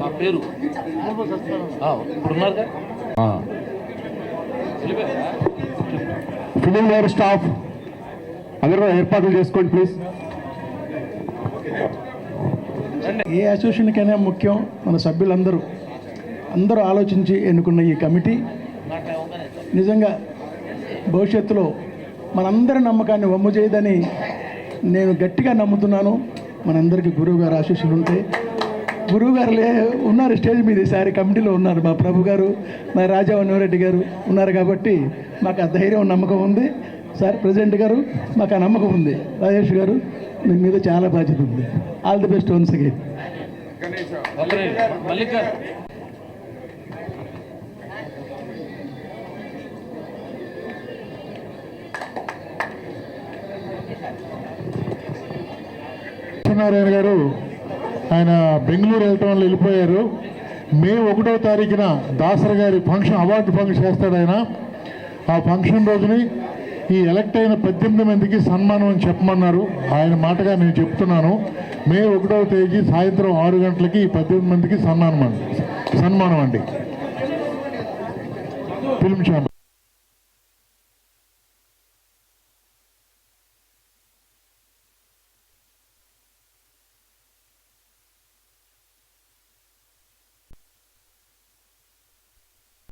నా పేరు ఇప్పుడున్నారు ఫిలిం లేయర్ స్టాఫ్ అందరూ ఏర్పాట్లు చేసుకోండి ప్లీజ్. ఏ అసోసియేషన్కైనా ముఖ్యం మన సభ్యులందరూ ఆలోచించి ఎన్నుకున్న ఈ కమిటీ నిజంగా భవిష్యత్తులో మనందరి నమ్మకాన్ని వమ్ము చేయదని నేను గట్టిగా నమ్ముతున్నాను. మనందరికీ గురువు గారు ఆశీస్సులు ఉంటాయి. గురువు గారు ఉన్నారు స్టేజ్ మీద, ఈసారి కమిటీలో ఉన్నారు. మా ప్రభు గారు, మా రాజావన్రెడ్డి గారు ఉన్నారు కాబట్టి మాకు ఆ ధైర్యం, నమ్మకం ఉంది. సార్ ప్రెసిడెంట్ గారు, మాకు ఆ నమ్మకం ఉంది. రాజేష్ గారు, మీ మీద చాలా బాధ్యత ఉంది. All the best once again. Satyanarayana గారు ఆయన బెంగళూరు వెళ్ళటం వల్ల వెళ్ళిపోయారు. మే 1వ తారీఖున దాసరి గారి ఫంక్షన్, అవార్డు ఫంక్షన్ చేస్తాడు ఆయన. ఆ ఫంక్షన్ రోజుని ఈ ఎలక్ట్ అయిన 18 మందికి సన్మానం అని చెప్పమన్నారు. ఆయన మాటగా నేను చెప్తున్నాను. మే 1వ తేదీ సాయంత్రం 6 గంటలకి ఈ 18 మందికి సన్మానం అండి, ఫిల్మ్ ఛాంబర్.